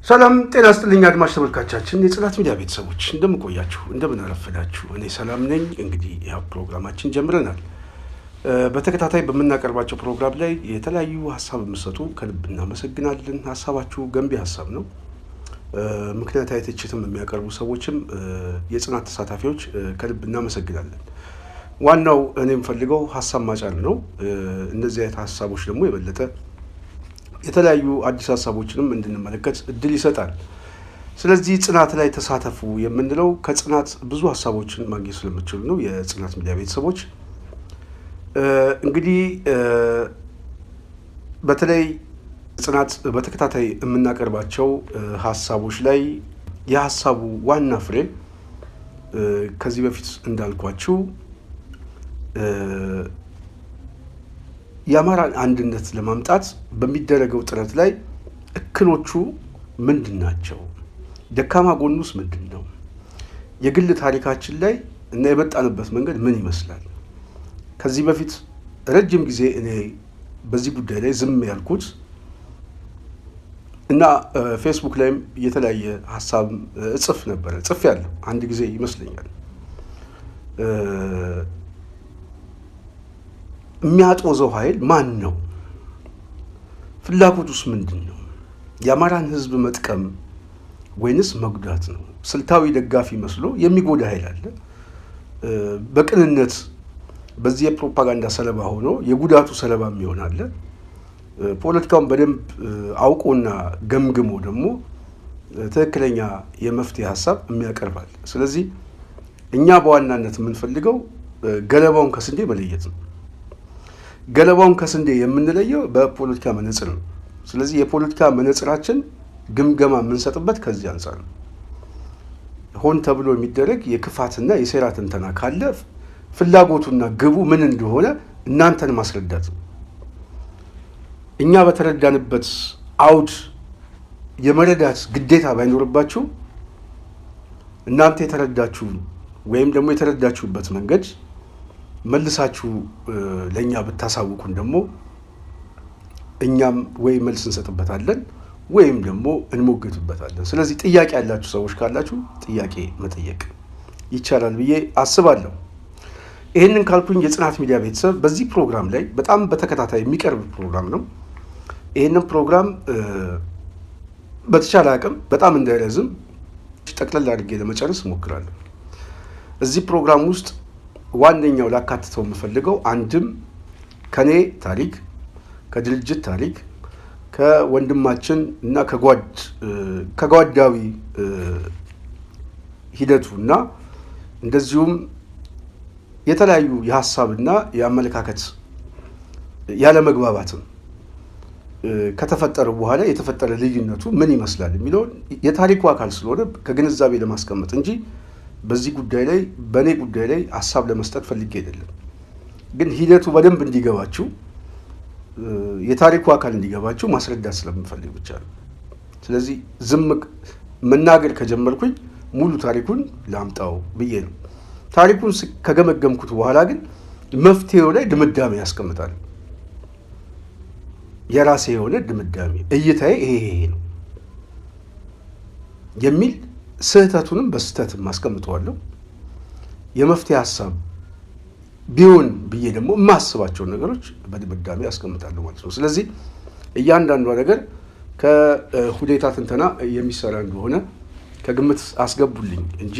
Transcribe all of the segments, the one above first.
ሰላም ጤና ይስጥልኝ አድማጭ ተመልካቾቻችን የጽናት ሚዲያ ቤተሰቦች እንደምን ቆያችሁ እንደምን አረፈዳችሁ እኔ ሰላም ነኝ እንግዲህ ያው ፕሮግራማችን ጀምረናል በተከታታይ በመናቀርባቸው ፕሮግራም ላይ የተለያዩ ሐሳብ መስጠቱ ከልብ እናመሰግናለን ሐሳባችሁ ገንቢ ሐሳብ ነው ምክንያታዊ ትችትም የሚያቀርቡ ሰዎችም የጽናት ተሳታፊዎች ከልብ እናመሰግናለን ዋናው እኔም ፈልገው ሐሳብ ማጫን ነው እነዚህ አይነት ሐሳቦች ደግሞ የበለጠ የተለያዩ አዲስ ሐሳቦችንም እንድንመለከት እድል ይሰጣል ስለዚህ ጽናት ላይ ተሳተፉ የምንለው ከጽናት ብዙ ሐሳቦችን ማግኘት ስለምትችሉ ነው የጽናት ሚዲያ ቤተሰቦች እንግዲህ በተለይ ጽናት በተከታታይ የምናቀርባቸው ሐሳቦች ላይ የሐሳቡ ዋና ፍሬ ከዚህ በፊት እንዳልኳችሁ የአማራን አንድነት ለማምጣት በሚደረገው ጥረት ላይ እክሎቹ ምንድናቸው ደካማ ጎኑስ ምንድነው የግል ታሪካችን ላይ እና የመጣንበት መንገድ ምን ይመስላል ከዚህ በፊት ረጅም ጊዜ እኔ በዚህ ጉዳይ ላይ ዝም ያልኩት እና ፌስቡክ ላይም የተለያየ ሐሳብ ጽፍ ያለው አንድ ጊዜ ይመስለኛል የሚያጦዘው ኃይል ማን ነው ፍላጎቱስ ምንድነው የአማራን ህዝብ መጥቀም ወይንስ መጉዳት ነው ስልታዊ ደጋፊ መስሎ የሚጎዳ ኃይል አለ በቅንነት በዚህ የፕሮፓጋንዳ ሰለባ ሆኖ የጉዳቱ ሰለባ ይሆናል ፖለቲካውን በደንብ አውቆና ገምግሞ ደግሞ ትክክለኛ የመፍትሄ ሐሳብ የሚያቀርባል ስለዚህ እኛ በዋናነት የምንፈልገው ገለባውን ከስንዴ መለየት ነው ገለባውን ከስንዴ የምንለየው በፖለቲካ መነጽር ነው ስለዚህ የፖለቲካ መነጽራችን ግምገማ የምንሰጥበት ከዚህ አንፃር ነው ሆን ተብሎ የሚደረግ የክፋትና የሴራ ትንተና ካለ ፍላጎቱና ግቡ ምን እንደሆነ እናንተን ማስረዳት ነው እኛ በተረዳንበት አውድ የመረዳት ግዴታ ባይኖርባችሁ እናንተ የተረዳችሁ ወይም ደግሞ የተረዳችሁበት መንገድ መልሳችሁ ለኛ ብታሳውቁን ደግሞ እኛም ወይ መልስ እንሰጥበታለን ወይም ደግሞ እንሞግትበታለን ስለዚህ ጥያቄ ያላችሁ ሰዎች ካላችሁ ጥያቄ መጠየቅ ይቻላል ብዬ አስባለሁ ይሄንን ካልኩኝ የጽናት ሚዲያ ቤተሰብ በዚህ ፕሮግራም ላይ በጣም በተከታታይ የሚቀርብ ፕሮግራም ነው ይሄንን ፕሮግራም በተቻለ አቅም በጣም እንዳይረዝም ጠቅለል አድርጌ ለመጨረስ እሞክራለሁ እዚህ ፕሮግራም ውስጥ ዋነኛው ላካትተው የምፈልገው አንድም ከኔ ታሪክ ከድርጅት ታሪክ ከወንድማችን እና ከጓዳዊ ሂደቱና እንደዚሁም የተለያዩ የሐሳብና የአመለካከት ያለ መግባባትም ከተፈጠረ በኋላ የተፈጠረ ልዩነቱ ምን ይመስላል የሚለው የታሪኩ አካል ስለሆነ ከግንዛቤ ለማስቀመጥ እንጂ በዚህ ጉዳይ ላይ በኔ ጉዳይ ላይ ሐሳብ ለመስጠት ፈልጌ አይደለም ግን ሂደቱ በደንብ እንዲገባችሁ የታሪኩ አካል እንዲገባችሁ ማስረዳት ስለምፈልግ ብቻ ነው ስለዚህ ዝም መናገር ከጀመርኩኝ ሙሉ ታሪኩን ላምጣው ብዬ ነው ታሪኩን ከገመገምኩት በኋላ ግን መፍትሄው ላይ ድምዳሜ ያስቀምጣል የራሴ የሆነ ድምዳሜ እይታዬ ይሄ ነው የሚል ስህተቱንም በስህተት ማስቀምጠዋለሁ የመፍትሄ ሐሳብ ቢሆን ብዬ ደግሞ ማስባቸው ነገሮች በድምዳሜ ያስቀምጣለሁ ማለት ነው ስለዚህ እያንዳንዱ ነገር ከሁኔታ ትንተና የሚሰራ እንደሆነ ከግምት አስገቡልኝ እንጂ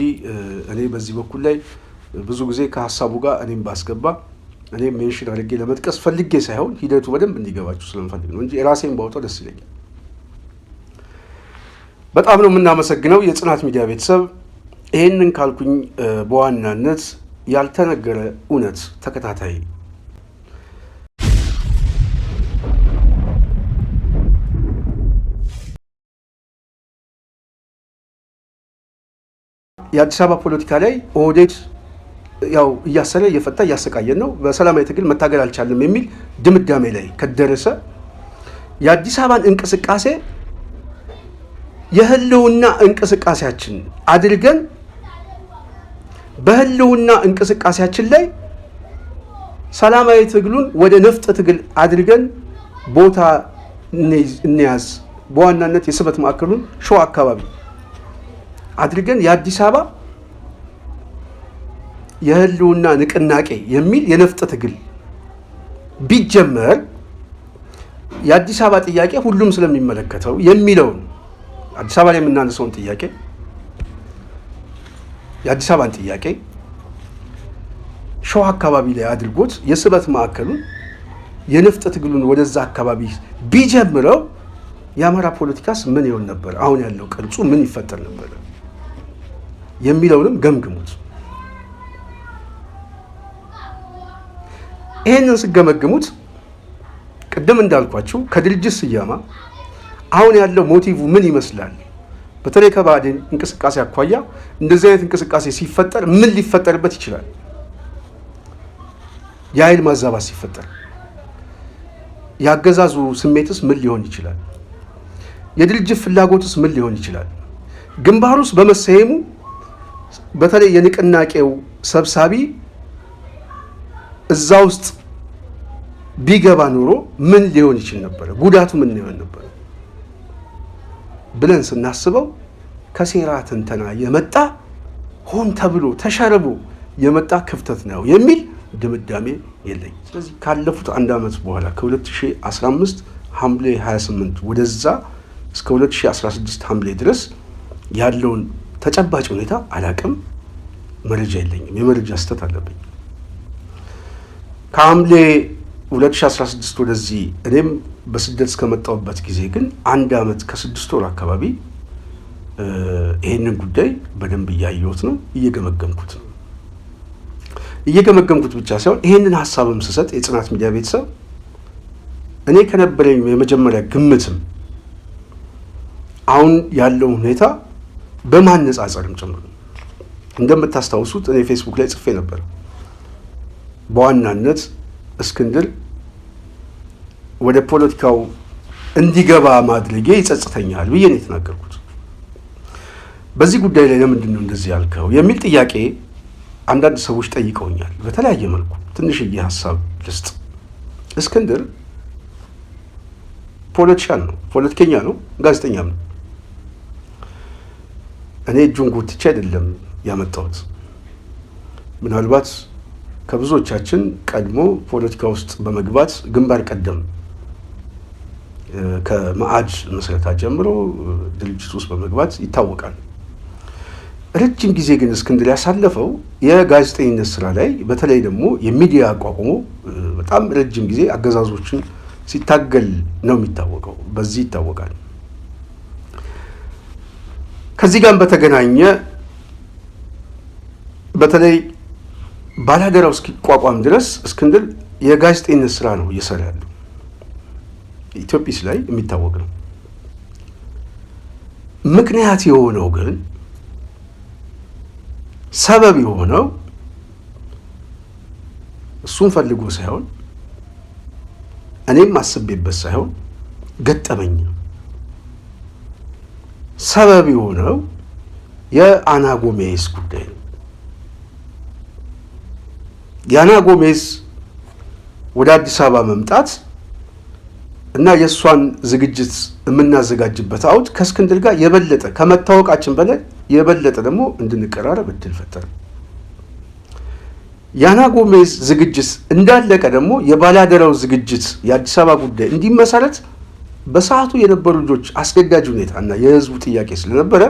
እኔ በዚህ በኩል ላይ ብዙ ጊዜ ከሐሳቡ ጋር እኔም ባስገባ እኔም ሜንሽን አድርጌ ለመጥቀስ ፈልጌ ሳይሆን ሂደቱ በደንብ እንዲገባችሁ ስለምፈልግ ነው እንጂ ራሴን ባውጣው ደስ ይለኛል በጣም ነው የምናመሰግነው የጽናት ሚዲያ ቤተሰብ ይሄንን ካልኩኝ በዋናነት ያልተነገረ እውነት ተከታታይ የአዲስ አበባ ፖለቲካ ላይ ኦህዴድ ያው እያሰረ እየፈታ እያሰቃየን ነው በሰላማዊ ትግል መታገል አልቻለም የሚል ድምዳሜ ላይ ከደረሰ የአዲስ አበባን እንቅስቃሴ የህልውና እንቅስቃሴያችን አድርገን በህልውና እንቅስቃሴያችን ላይ ሰላማዊ ትግሉን ወደ ነፍጥ ትግል አድርገን ቦታ እንያዝ በዋናነት የስበት ማዕከሉን ሸዋ አካባቢ አድርገን የአዲስ አበባ የህልውና ንቅናቄ የሚል የነፍጥ ትግል ቢጀመር የአዲስ አበባ ጥያቄ ሁሉም ስለሚመለከተው የሚለውን አዲስ አበባ ላይ የምናነሳውን ጥያቄ የአዲስ አበባን ጥያቄ ሸዋ አካባቢ ላይ አድርጎት የስበት ማዕከሉን የነፍጥ ትግሉን ወደዛ አካባቢ ቢጀምረው የአማራ ፖለቲካስ ምን ይሆን ነበር? አሁን ያለው ቅርጹ ምን ይፈጠር ነበር የሚለውንም ገምግሙት። ይሄንን ስገመግሙት ቅድም እንዳልኳችሁ ከድርጅት ስያማ አሁን ያለው ሞቲቭ ምን ይመስላል? በተለይ ከባዕድን እንቅስቃሴ አኳያ እንደዚህ አይነት እንቅስቃሴ ሲፈጠር ምን ሊፈጠርበት ይችላል? የኃይል ማዛባት ሲፈጠር ያገዛዙ ስሜትስ ምን ሊሆን ይችላል? የድርጅት ፍላጎትስ ምን ሊሆን ይችላል? ግንባሩስ በመሰየሙ በተለይ የንቅናቄው ሰብሳቢ እዛ ውስጥ ቢገባ ኖሮ ምን ሊሆን ይችል ነበር? ጉዳቱ ምን ሊሆን ነበር ብለን ስናስበው ከሴራ ትንተና የመጣ ሆን ተብሎ ተሸርቦ የመጣ ክፍተት ነው የሚል ድምዳሜ የለኝ። ስለዚህ ካለፉት አንድ ዓመት በኋላ ከ2015 ሐምሌ 28 ወደዛ እስከ 2016 ሐምሌ ድረስ ያለውን ተጨባጭ ሁኔታ አላቅም፣ መረጃ የለኝም። የመረጃ ስህተት አለብኝ። ከሐምሌ 2016 ወደዚህ እኔም በስደት እስከመጣሁበት ጊዜ ግን አንድ ዓመት ከ6 ወር አካባቢ ይሄንን ጉዳይ በደንብ እያየሁት ነው፣ እየገመገምኩት ነው። እየገመገምኩት ብቻ ሳይሆን ይሄንን ሀሳብም ስሰጥ የጽናት ሚዲያ ቤተሰብ እኔ ከነበረኝ የመጀመሪያ ግምትም አሁን ያለው ሁኔታ በማነጻጸርም ጭምር እንደምታስታውሱት እኔ ፌስቡክ ላይ ጽፌ ነበር። በዋናነት እስክንድር ወደ ፖለቲካው እንዲገባ ማድረጌ ይጸጽተኛል ብዬ ነው የተናገርኩት። በዚህ ጉዳይ ላይ ለምንድን ነው እንደዚህ ያልከው የሚል ጥያቄ አንዳንድ ሰዎች ጠይቀውኛል። በተለያየ መልኩ ትንሽዬ ሀሳብ ልስጥ። እስክንድር ፖለቲሻን ነው፣ ፖለቲከኛ ነው፣ ጋዜጠኛም ነው። እኔ እጁን ጎትቼ አይደለም ያመጣሁት። ምናልባት ከብዙዎቻችን ቀድሞ ፖለቲካ ውስጥ በመግባት ግንባር ቀደም ከመአድ መስረታ ጀምሮ ድርጅት ውስጥ በመግባት ይታወቃል። ረጅም ጊዜ ግን እስክንድር ያሳለፈው የጋዜጠኝነት ስራ ላይ በተለይ ደግሞ የሚዲያ አቋቁሞ በጣም ረጅም ጊዜ አገዛዞችን ሲታገል ነው የሚታወቀው። በዚህ ይታወቃል። ከዚህ ጋር በተገናኘ በተለይ ባላደራው እስኪቋቋም ድረስ እስክንድር የጋዜጠኝነት ስራ ነው እየሰራ ያለው። ኢትዮጲስ ላይ የሚታወቅ ነው። ምክንያት የሆነው ግን ሰበብ የሆነው እሱን ፈልጎ ሳይሆን እኔም አስቤበት ሳይሆን ገጠመኝ ነው። ሰበብ የሆነው የአና ጎሜዝ ጉዳይ ነው። የአና ጎሜዝ ወደ አዲስ አበባ መምጣት እና የእሷን ዝግጅት የምናዘጋጅበት አውድ ከእስክንድር ጋር የበለጠ ከመታወቃችን በላይ የበለጠ ደግሞ እንድንቀራረብ እድል ፈጠረ። የአና ጎሜዝ ዝግጅት እንዳለቀ ደግሞ የባላደራው ዝግጅት የአዲስ አበባ ጉዳይ እንዲመሰረት በሰዓቱ የነበሩ ልጆች አስገዳጅ ሁኔታ እና የህዝቡ ጥያቄ ስለነበረ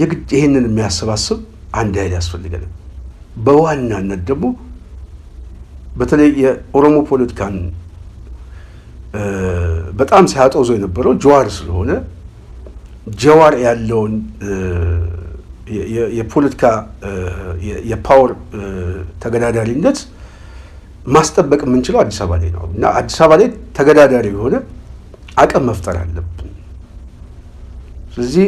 የግድ ይሄንን የሚያሰባስብ አንድ ኃይል ያስፈልገናል። በዋናነት ደግሞ በተለይ የኦሮሞ ፖለቲካን በጣም ሲያጦዞ የነበረው ጀዋር ስለሆነ ጀዋር ያለውን የፖለቲካ የፓወር ተገዳዳሪነት ማስጠበቅ የምንችለው አዲስ አበባ ላይ ነው እና አዲስ አበባ ላይ ተገዳዳሪ የሆነ አቅም መፍጠር አለብን። ስለዚህ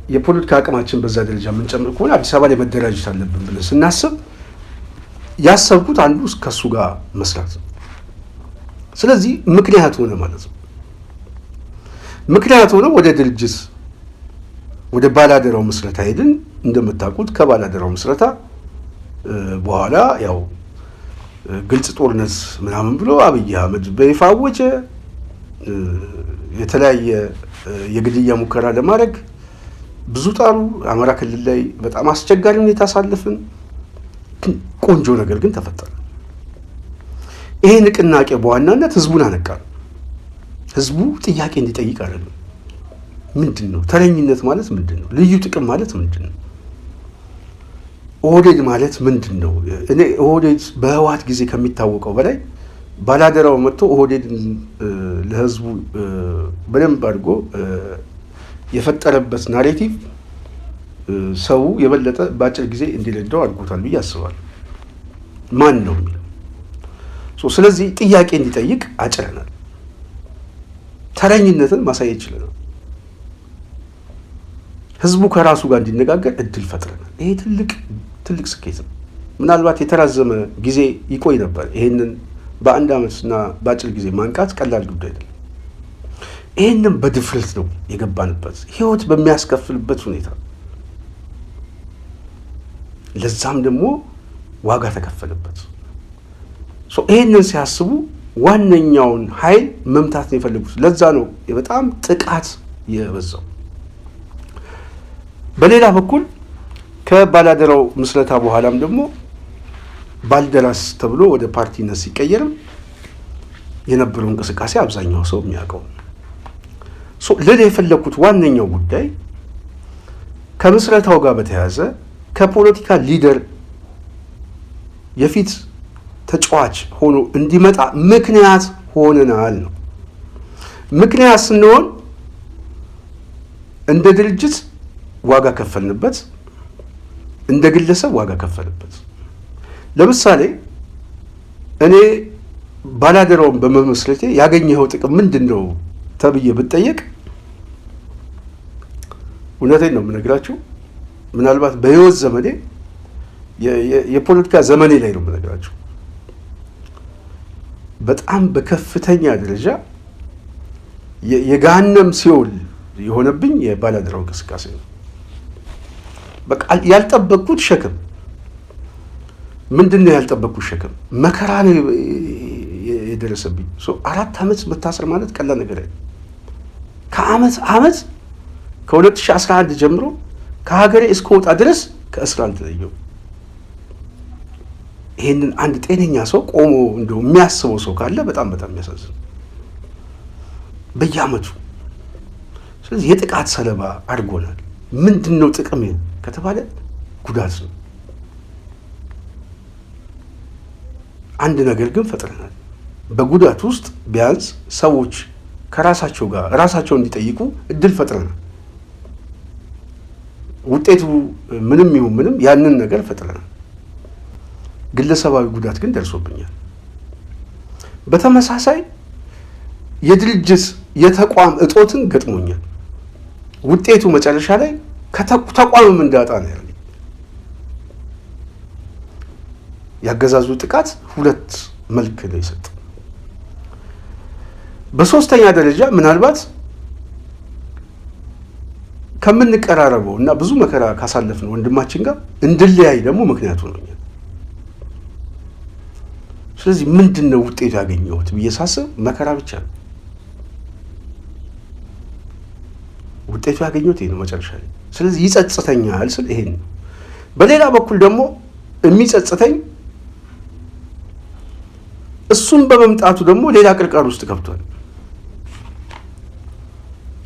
የፖለቲካ አቅማችን በዛ ደረጃ የምንጨምር ከሆነ አዲስ አበባ ላይ መደራጀት አለብን ብለን ስናስብ ያሰብኩት አንዱ ከሱ ጋር መስራት ነው። ስለዚህ ምክንያት ሆነ ማለት ነው። ምክንያት ሆነ ወደ ድርጅት ወደ ባላደራው ምስረታ ሄድን። እንደምታውቁት ከባላደራው ምስረታ በኋላ ያው ግልጽ ጦርነት ምናምን ብሎ አብይ አህመድ በይፋ አወጀ። የተለያየ የግድያ ሙከራ ለማድረግ ብዙ ጣሩ። አማራ ክልል ላይ በጣም አስቸጋሪ ሁኔታ አሳለፍን። ቆንጆ ነገር ግን ተፈጠረ። ይሄ ንቅናቄ በዋናነት ህዝቡን አነቃ። ህዝቡ ጥያቄ እንዲጠይቅ አደረገ። ምንድነው ተረኝነት ማለት? ምንድነው ልዩ ጥቅም ማለት? ምንድነው ኦህዴድ ማለት? ምንድነው? እኔ ኦህዴድ በህወሓት ጊዜ ከሚታወቀው በላይ ባላደራው መጥቶ ኦህዴድን ለህዝቡ በደንብ አድርጎ የፈጠረበት ናሬቲቭ ሰው የበለጠ በአጭር ጊዜ እንዲረዳው አድርጎታል ብዬ አስባለሁ። ማን ነው የሚለው። ስለዚህ ጥያቄ እንዲጠይቅ አጭረናል። ተረኝነትን ማሳየት ችለናል። ህዝቡ ከራሱ ጋር እንዲነጋገር እድል ፈጥረናል። ይሄ ትልቅ ስኬት ነው። ምናልባት የተራዘመ ጊዜ ይቆይ ነበር። ይሄንን በአንድ ዓመትና በአጭር ጊዜ ማንቃት ቀላል ጉዳይ አይደለም። ይሄንን በድፍረት ነው የገባንበት፣ ህይወት በሚያስከፍልበት ሁኔታ። ለዛም ደግሞ ዋጋ ተከፈለበት። ይሄንን ሲያስቡ ዋነኛውን ኃይል መምታት ነው የፈለጉት። ለዛ ነው በጣም ጥቃት የበዛው። በሌላ በኩል ከባላደራው ምስረታ በኋላም ደግሞ ባልደራስ ተብሎ ወደ ፓርቲነት ሲቀየርም የነበረው እንቅስቃሴ አብዛኛው ሰው የሚያውቀው። ለሌላ የፈለኩት ዋነኛው ጉዳይ ከምስረታው ጋር በተያያዘ ከፖለቲካ ሊደር የፊት ተጫዋች ሆኖ እንዲመጣ ምክንያት ሆነናል ነው። ምክንያት ስንሆን እንደ ድርጅት ዋጋ ከፈልንበት፣ እንደ ግለሰብ ዋጋ ከፈልበት። ለምሳሌ እኔ ባላደራውን በመመስረቴ ያገኘኸው ጥቅም ምንድነው ተብዬ ብጠየቅ እውነቴን ነው የምነግራችሁ። ምናልባት በህይወት ዘመኔ የፖለቲካ ዘመኔ ላይ ነው የምነግራችሁ። በጣም በከፍተኛ ደረጃ የገሃነም ሲኦል የሆነብኝ የባላደራው እንቅስቃሴ ነው። በቃ ያልጠበቅኩት ሸክም ምንድነው? ያልጠበቅኩት ሸክም መከራ ነው የደረሰብኝ። 4 ዓመት መታሰር ማለት ቀላል ነገር አይደለም። ከዓመት ከ2011 ጀምሮ ከሀገሬ እስከወጣ ድረስ ከእስር አልተለየሁም። ይሄንን አንድ ጤነኛ ሰው ቆሞ እንደው የሚያስበው ሰው ካለ በጣም የሚያሳዝን በየዓመቱ። ስለዚህ የጥቃት ሰለባ አድርጎናል። ምንድነው ጥቅም ከተባለ ጉዳት ነው። አንድ ነገር ግን ፈጥረናል። በጉዳት ውስጥ ቢያንስ ሰዎች ከራሳቸው ጋር ራሳቸውን እንዲጠይቁ እድል ፈጥረናል። ውጤቱ ምንም ይሁን ምንም ያንን ነገር ፈጥረናል። ግለሰባዊ ጉዳት ግን ደርሶብኛል። በተመሳሳይ የድርጅት የተቋም እጦትን ገጥሞኛል። ውጤቱ መጨረሻ ላይ ተቋምም እንዳጣ ነው ያለኝ። ያገዛዙ ጥቃት 2 መልክ ነው የሰጠው። በሶስተኛ ደረጃ ምናልባት ከምንቀራረበው እና ብዙ መከራ ካሳለፍነው ወንድማችን ጋር እንድለያይ ደግሞ ምክንያቱ ነው። ስለዚህ ምንድነው ውጤቱ ያገኘሁት ብዬ ሳስብ መከራ ብቻ ነው። ውጤቱ ያገኘሁት ይሄ ነው መጨረሻ ላይ። ስለዚህ ይጸጽተኛል ስል ይሄን ነው። በሌላ በኩል ደግሞ የሚጸጽተኝ እሱም በመምጣቱ ደግሞ ሌላ ቅርቃር ውስጥ ገብቷል።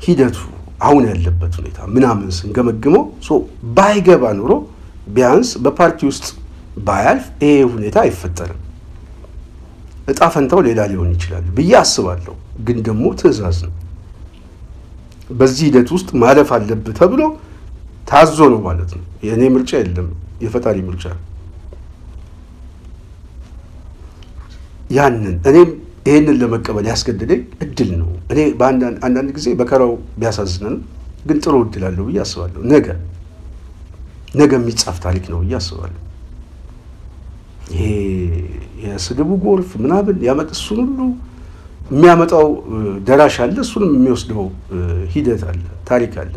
ሂደቱ አሁን ያለበት ሁኔታ ምናምን ስንገመግመው ባይገባ ኑሮ ቢያንስ በፓርቲ ውስጥ ባያልፍ ይሄ ሁኔታ አይፈጠርም። እጣ ፈንታው ሌላ ሊሆን ይችላል ብዬ አስባለሁ። ግን ደግሞ ትዕዛዝ ነው። በዚህ ሂደት ውስጥ ማለፍ አለብህ ተብሎ ታዞ ነው ማለት ነው። የእኔ ምርጫ የለም፣ የፈጣሪ ምርጫ ነው። ያንን እኔም ይሄንን ለመቀበል ያስገደደኝ እድል ነው። እኔ አንዳንድ ጊዜ በከራው ቢያሳዝነን ግን ጥሩ እድል አለው ብዬ አስባለሁ። ነገ የሚጻፍ ታሪክ ነው ብዬ አስባለሁ። ይሄ የስድቡ ጎርፍ ምናምን እሱን ሁሉ የሚያመጣው ደራሽ አለ፣ እሱንም የሚወስደው ሂደት አለ፣ ታሪክ አለ።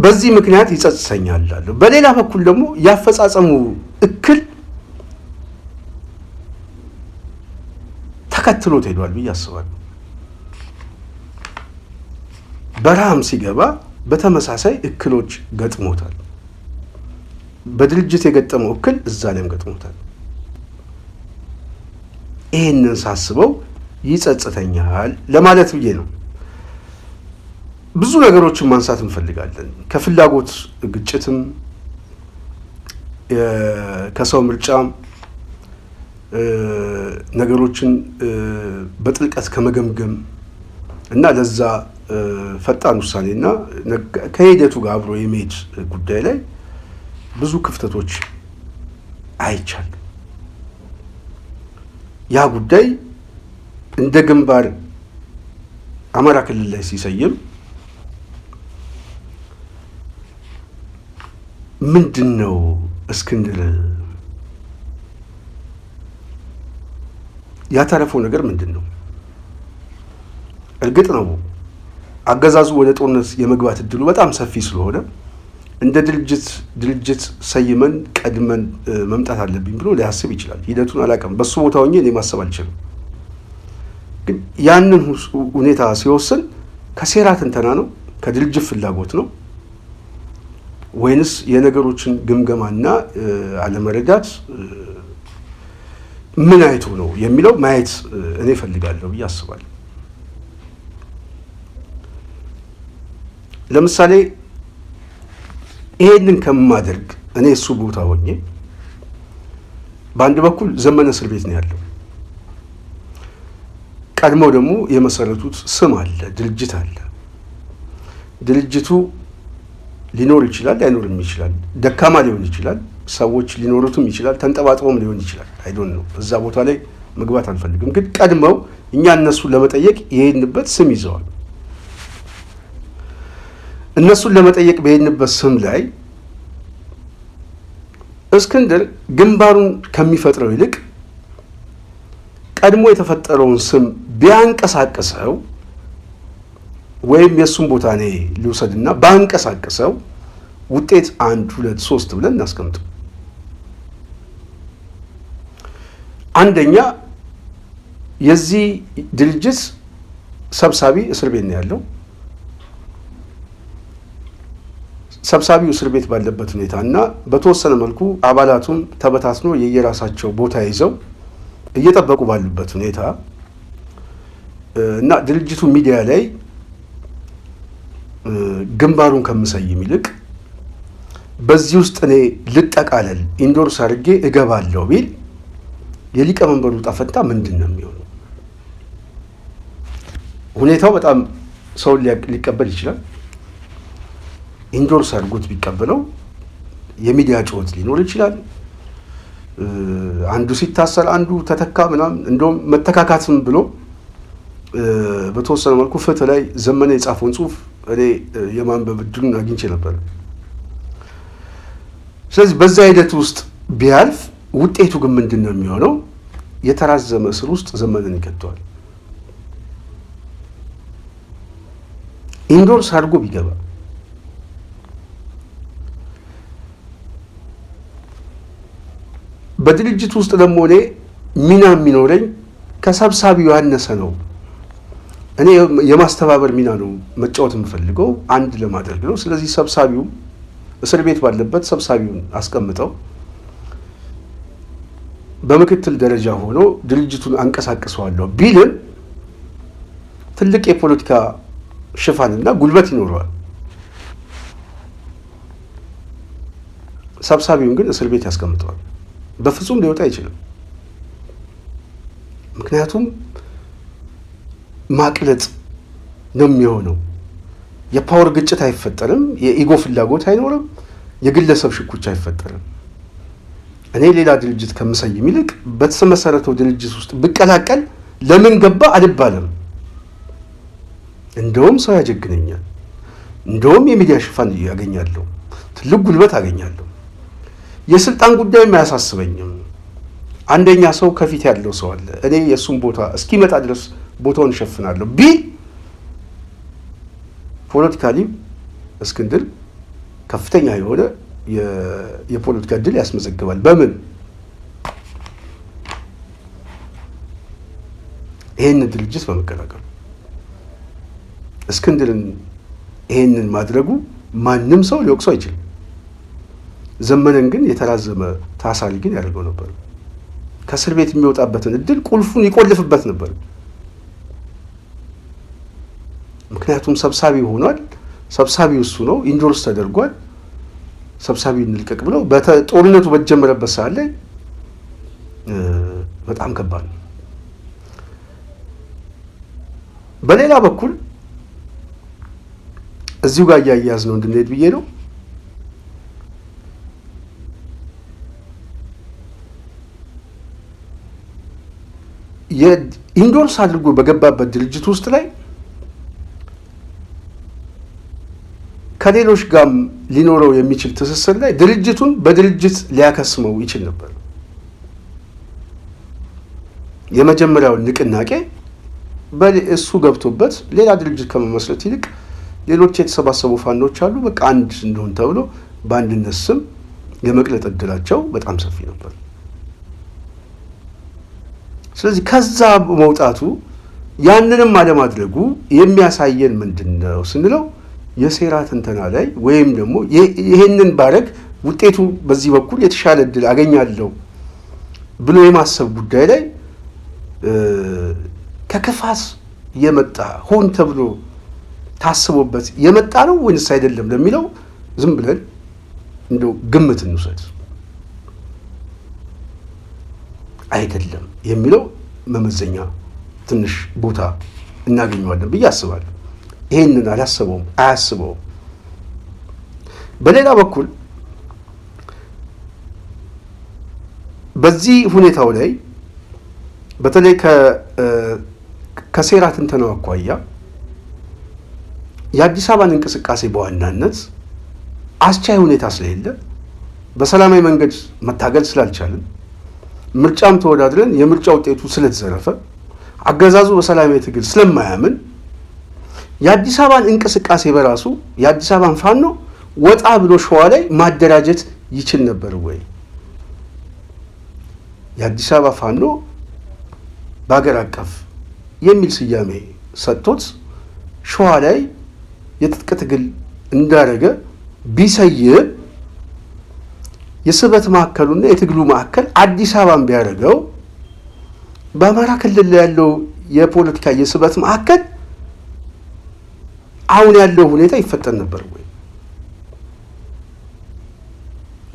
በዚህ ምክንያት ይጸጽተኛል አለው። በሌላ በኩል ደግሞ ያፈጻጸሙ እክል ተከትሎት ሄዷል ብዬ አስባለሁ። በረሃም ሲገባ በተመሳሳይ እክሎች ገጥሞታል። በድርጅት የገጠመው እክል እዛ ላይም ገጥሞታል። ይሄንን ሳስበው ይጸጽተኛል ለማለት ብዬ ነው። ብዙ ነገሮችን ማንሳት እንፈልጋለን። ከፍላጎት ግጭትም ከሰው ምርጫም ነገሮችን በጥልቀት ከመገምገም እና ለዛ ፈጣን ውሳኔና ከሂደቱ ጋር አብሮ የመሄድ ጉዳይ ላይ ብዙ ክፍተቶች አይቻልም። ያ ጉዳይ እንደ ግንባር አማራ ክልል ላይ ሲሰይም ምንድነው እስክንድር ያተረፈው ነገር ምንድነው? እርግጥ ነው አገዛዙ ወደ ጦርነት የመግባት እድሉ በጣም ሰፊ ስለሆነ እንደ ድርጅት ሰይመን ቀድመን መምጣት አለብኝ ብሎ ሊያስብ ይችላል። ሂደቱን አላውቅም። በሱ ቦታ ሆኜ እኔ ማሰብ አልችልም። ግን ያንን ሁኔታ ሲወስን ከሴራ ትንተና ነው፣ ከድርጅት ፍላጎት ነው ወይንስ የነገሮችን ግምገማና አለመረዳት ምን አይቶ ነው የሚለው ማየት እኔ ፈልጋለሁ ብዬ አስባለሁ። ለምሳሌ ይሄንን ከማደርግ እኔ እሱ ቦታ ሆኜ በአንድ በኩል ዘመነ እስር ቤት ነው ያለው። ቀድሞ ደግሞ የመሰረቱት ስም አለ፣ ድርጅት አለ። ድርጅቱ ሊኖር ይችላል፣ ላይኖርም ይችላል። ደካማ ሊሆን ይችላል፣ ሰዎች ሊኖሩትም ይችላል፣ ተንጠባጥቦም ሊሆን ይችላል። አይዶን ነው። እዛ ቦታ ላይ መግባት አልፈልግም። ግን ቀድመው እኛ እነሱን ለመጠየቅ የሄድንበት ስም ይዘዋል። እነሱን ለመጠየቅ በሄድንበት ስም ላይ እስክንድር ግንባሩን ከሚፈጥረው ይልቅ ቀድሞ የተፈጠረውን ስም ቢያንቀሳቅሰው ወይም የሱን ቦታ እኔ ልውሰድና ባንቀሳቅሰው ውጤት 1 2 3 ብለን እናስቀምጠው። አንደኛ የዚህ ድርጅት ሰብሳቢ እስር ቤት ነው ያለው። ሰብሳቢው እስር ቤት ባለበት ሁኔታ እና በተወሰነ መልኩ አባላቱም ተበታትኖ የየራሳቸው ቦታ ይዘው እየጠበቁ ባሉበት ሁኔታ እና ድርጅቱ ሚዲያ ላይ ግንባሩን ከምሰይም ይልቅ በዚህ ውስጥ እኔ ልጠቃለል ኢንዶርስ አድርጌ እገባለሁ ቢል የሊቀመንበሩ ጣፈንታ ምንድን ነው የሚሆነው? ሁኔታው በጣም ሰው ሊቀበል ይችላል። ኢንዶርስ አድርጎት ቢቀበለው የሚዲያ ጩኸት ሊኖር ይችላል። አንዱ ሲታሰር አንዱ ተተካ ምናምን። እንደውም መተካካትም ብሎ በተወሰነ መልኩ ፍትህ ላይ ዘመነ የጻፈውን ጽሁፍ እኔ የማንበብ እድሉን አግኝቼ ነበር። ስለዚህ በዛ ሂደት ውስጥ ቢያልፍ ውጤቱ ግን ምንድን ነው የሚሆነው? የተራዘመ እስር ውስጥ ዘመነን ይከተዋል። ኢንዶርስ አድርጎ ቢገባ በድርጅት ውስጥ ደግሞ እኔ ሚና የሚኖረኝ ከሰብሳቢው ያነሰ ነው። እኔ የማስተባበር ሚና ነው መጫወት የምፈልገው፣ አንድ ለማድረግ ነው። ስለዚህ ሰብሳቢው እስር ቤት ባለበት ሰብሳቢውን አስቀምጠው በምክትል ደረጃ ሆኖ ድርጅቱን አንቀሳቅሰዋለሁ ቢልም ትልቅ የፖለቲካ ሽፋንና ጉልበት ይኖረዋል። ሰብሳቢውን ግን እስር ቤት ያስቀምጠዋል። በፍጹም ሊወጣ አይችልም። ምክንያቱም ማቅለጥ ነው የሚሆነው። የፓወር ግጭት አይፈጠርም፣ የኢጎ ፍላጎት አይኖርም፣ የግለሰብ ሽኩቻ አይፈጠርም። እኔ ሌላ ድርጅት ከምሰይም ይልቅ በተመሰረተው ድርጅት ውስጥ ብቀላቀል ለምን ገባ አልባለም። እንደውም ሰው ያጀግነኛል፣ እንደውም የሚዲያ ሽፋን ያገኛለሁ፣ ትልቅ ጉልበት አገኛለሁ። የስልጣን ጉዳይም አያሳስበኝም። አንደኛ ሰው ከፊት ያለው ሰው አለ፣ እኔ የእሱን ቦታ እስኪመጣ ድረስ ቦታውን እሸፍናለሁ ቢል ፖለቲካሊ እስክንድር ከፍተኛ የሆነ የፖለቲካ ድል ያስመዘግባል። በምን ይሄን ድርጅት በመቀላቀሉ እስክንድርን ይሄንን ማድረጉ ማንም ሰው ሊወቅሰው አይችልም። ዘመነን ግን የተራዘመ ታሳሪ ግን ያደርገው ነበር። ከእስር ቤት የሚወጣበትን እድል ቁልፉን ይቆልፍበት ነበር። ምክንያቱም ሰብሳቢ ሆኗል። ሰብሳቢው እሱ ነው። ኢንዶርስ ተደርጓል። ሰብሳቢው እንልቀቅ ብለው ጦርነቱ በተጀመረበት ሰዓት ላይ በጣም ከባድ ነው። በሌላ በኩል እዚሁ ጋር እያያዝ ነው እንድንሄድ ብዬ ነው። የኢንዶርስ አድርጎ በገባበት ድርጅት ውስጥ ላይ ከሌሎች ጋር ሊኖረው የሚችል ትስስር ላይ ድርጅቱን በድርጅት ሊያከስመው ይችል ነበር። የመጀመሪያውን ንቅናቄ እሱ ገብቶበት ሌላ ድርጅት ከመመስረት ይልቅ ሌሎች የተሰባሰቡ ፋኖች አሉ፣ በቃ አንድ እንደሆን ተብሎ በአንድነት ስም የመቅለጥ እድላቸው በጣም ሰፊ ነበር። ስለዚህ ከዛ መውጣቱ ያንንም አለማድረጉ የሚያሳየን ምንድነው ስንለው የሴራ ትንተና ላይ ወይም ደግሞ ይሄንን ባረግ ውጤቱ በዚህ በኩል የተሻለ እድል አገኛለሁ ብሎ የማሰብ ጉዳይ ላይ ከክፋት የመጣ ሆን ተብሎ ታስቦበት የመጣ ነው ወይስ አይደለም ለሚለው ዝም ብለን እንደው ግምት እንውሰድ። አይደለም የሚለው መመዘኛ ትንሽ ቦታ እናገኘዋለን ብዬ አስባለሁ። ይሄንን አላሰበውም፣ አያስበውም። በሌላ በኩል በዚህ ሁኔታው ላይ በተለይ ከሴራ ትንተናው አኳያ የአዲስ አበባን እንቅስቃሴ በዋናነት አስቻይ ሁኔታ ስለሌለ በሰላማዊ መንገድ መታገል ስላልቻለን ምርጫም ተወዳድረን የምርጫ ውጤቱ ስለተዘረፈ አገዛዙ በሰላማዊ ትግል ስለማያምን የአዲስ አበባን እንቅስቃሴ በራሱ የአዲስ አበባን ፋኖ ወጣ ብሎ ሸዋ ላይ ማደራጀት ይችል ነበር ወይ? የአዲስ አበባ ፋኖ በአገር አቀፍ የሚል ስያሜ ሰጥቶት ሸዋ ላይ የትጥቅ ትግል እንዳደረገ ቢሰይም የስበት ማዕከሉና የትግሉ ማዕከል አዲስ አበባን ቢያደርገው በአማራ ክልል ላይ ያለው የፖለቲካ የስበት ማዕከል አሁን ያለው ሁኔታ ይፈጠር ነበር ወይ?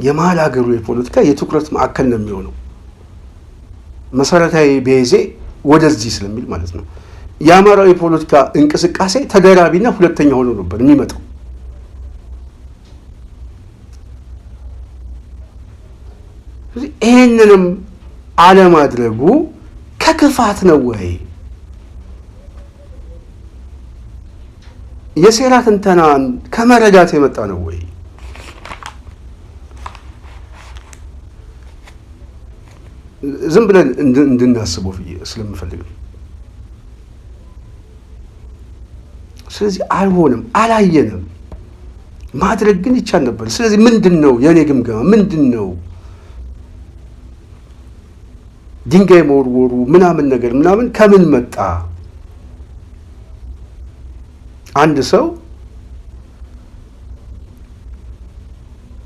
የመሀል ሀገሩ የፖለቲካ የትኩረት ማዕከል ነው የሚሆነው። መሰረታዊ ቤዜ ወደዚህ ስለሚል ማለት ነው። የአማራው የፖለቲካ እንቅስቃሴ ተደራቢና ሁለተኛ ሆኖ ነበር የሚመጣው። ይሄንንም አለማድረጉ ከክፋት ነው ወይ? የሴራ ትንተናን ከመረዳት የመጣ ነው ወይ? ዝም ብለን እንድናስበው ስለምፈልግ ነው። ስለዚህ አልሆነም፣ አላየንም። ማድረግ ግን ይቻል ነበር። ስለዚህ ምንድነው የኔ ግምገማ? ምንድነው ድንጋይ መወርወሩ ምናምን ነገር ምናምን ከምን መጣ? አንድ ሰው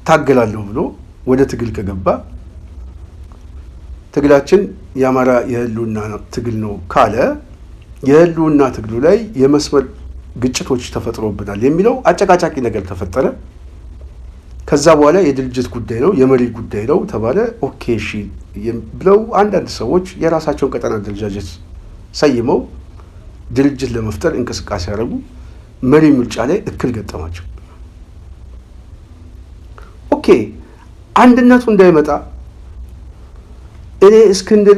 ታገላለሁ ብሎ ወደ ትግል ከገባ ትግላችን የአማራ የህልውና ትግል ነው ካለ የህልውና ትግሉ ላይ የመስመር ግጭቶች ተፈጥሮብናል የሚለው አጨቃጫቂ ነገር ተፈጠረ። ከዛ በኋላ የድርጅት ጉዳይ ነው የመሪ ጉዳይ ነው ተባለ። ኦኬ እሺ ብለው አንዳንድ ሰዎች የራሳቸውን ቀጠና አደረጃጀት ሰይመው ድርጅት ለመፍጠር እንቅስቃሴ ያደረጉ። መሪ ምርጫ ላይ እክል ገጠማቸው። ኦኬ አንድነቱ እንዳይመጣ እኔ እስክንድር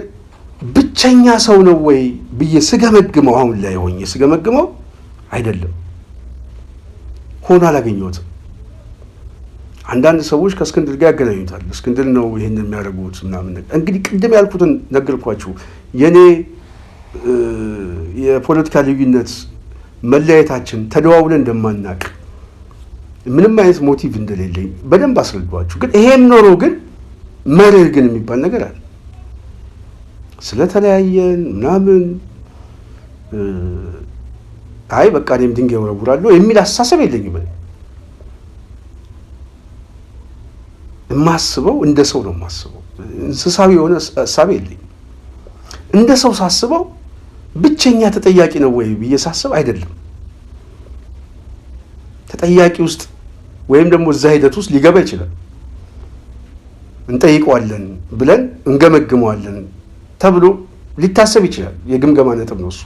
ብቸኛ ሰው ነው ወይ ብዬ ስገመግመው፣ አሁን ላይ ሆኜ ስገመግመው አይደለም፣ ሆኖ አላገኘሁትም። አንዳንድ ሰዎች ከእስክንድር ጋር ያገናኙታል። እስክንድር ነው ይሄን የሚያደርጉት ምናምን ነገር። እንግዲህ ቅድም ያልኩትን ነገርኳችሁ። የኔ የፖለቲካ ልዩነት መለያየታችን ተደዋውለን እንደማናቅ ምንም አይነት ሞቲቭ እንደሌለኝ በደንብ አስረዷችሁ። ግን ይሄም ኖሮ ግን መርህ ግን የሚባል ነገር አለ። ስለተለያየን ምናምን አይ በቃ እኔም ድንጋይ ወረውራለሁ የሚል አስተሳሰብ የለኝም። የማስበው እንደ ሰው ነው የማስበው። እንስሳዊ የሆነ ሀሳብ የለኝም። እንደ ሰው ሳስበው ብቸኛ ተጠያቂ ነው ወይ ብዬ ሳስብ አይደለም። ተጠያቂ ውስጥ ወይም ደግሞ እዛ ሂደት ውስጥ ሊገባ ይችላል። እንጠይቀዋለን ብለን እንገመግመዋለን ተብሎ ሊታሰብ ይችላል። የግምገማ ነጥብ ነው እሱ።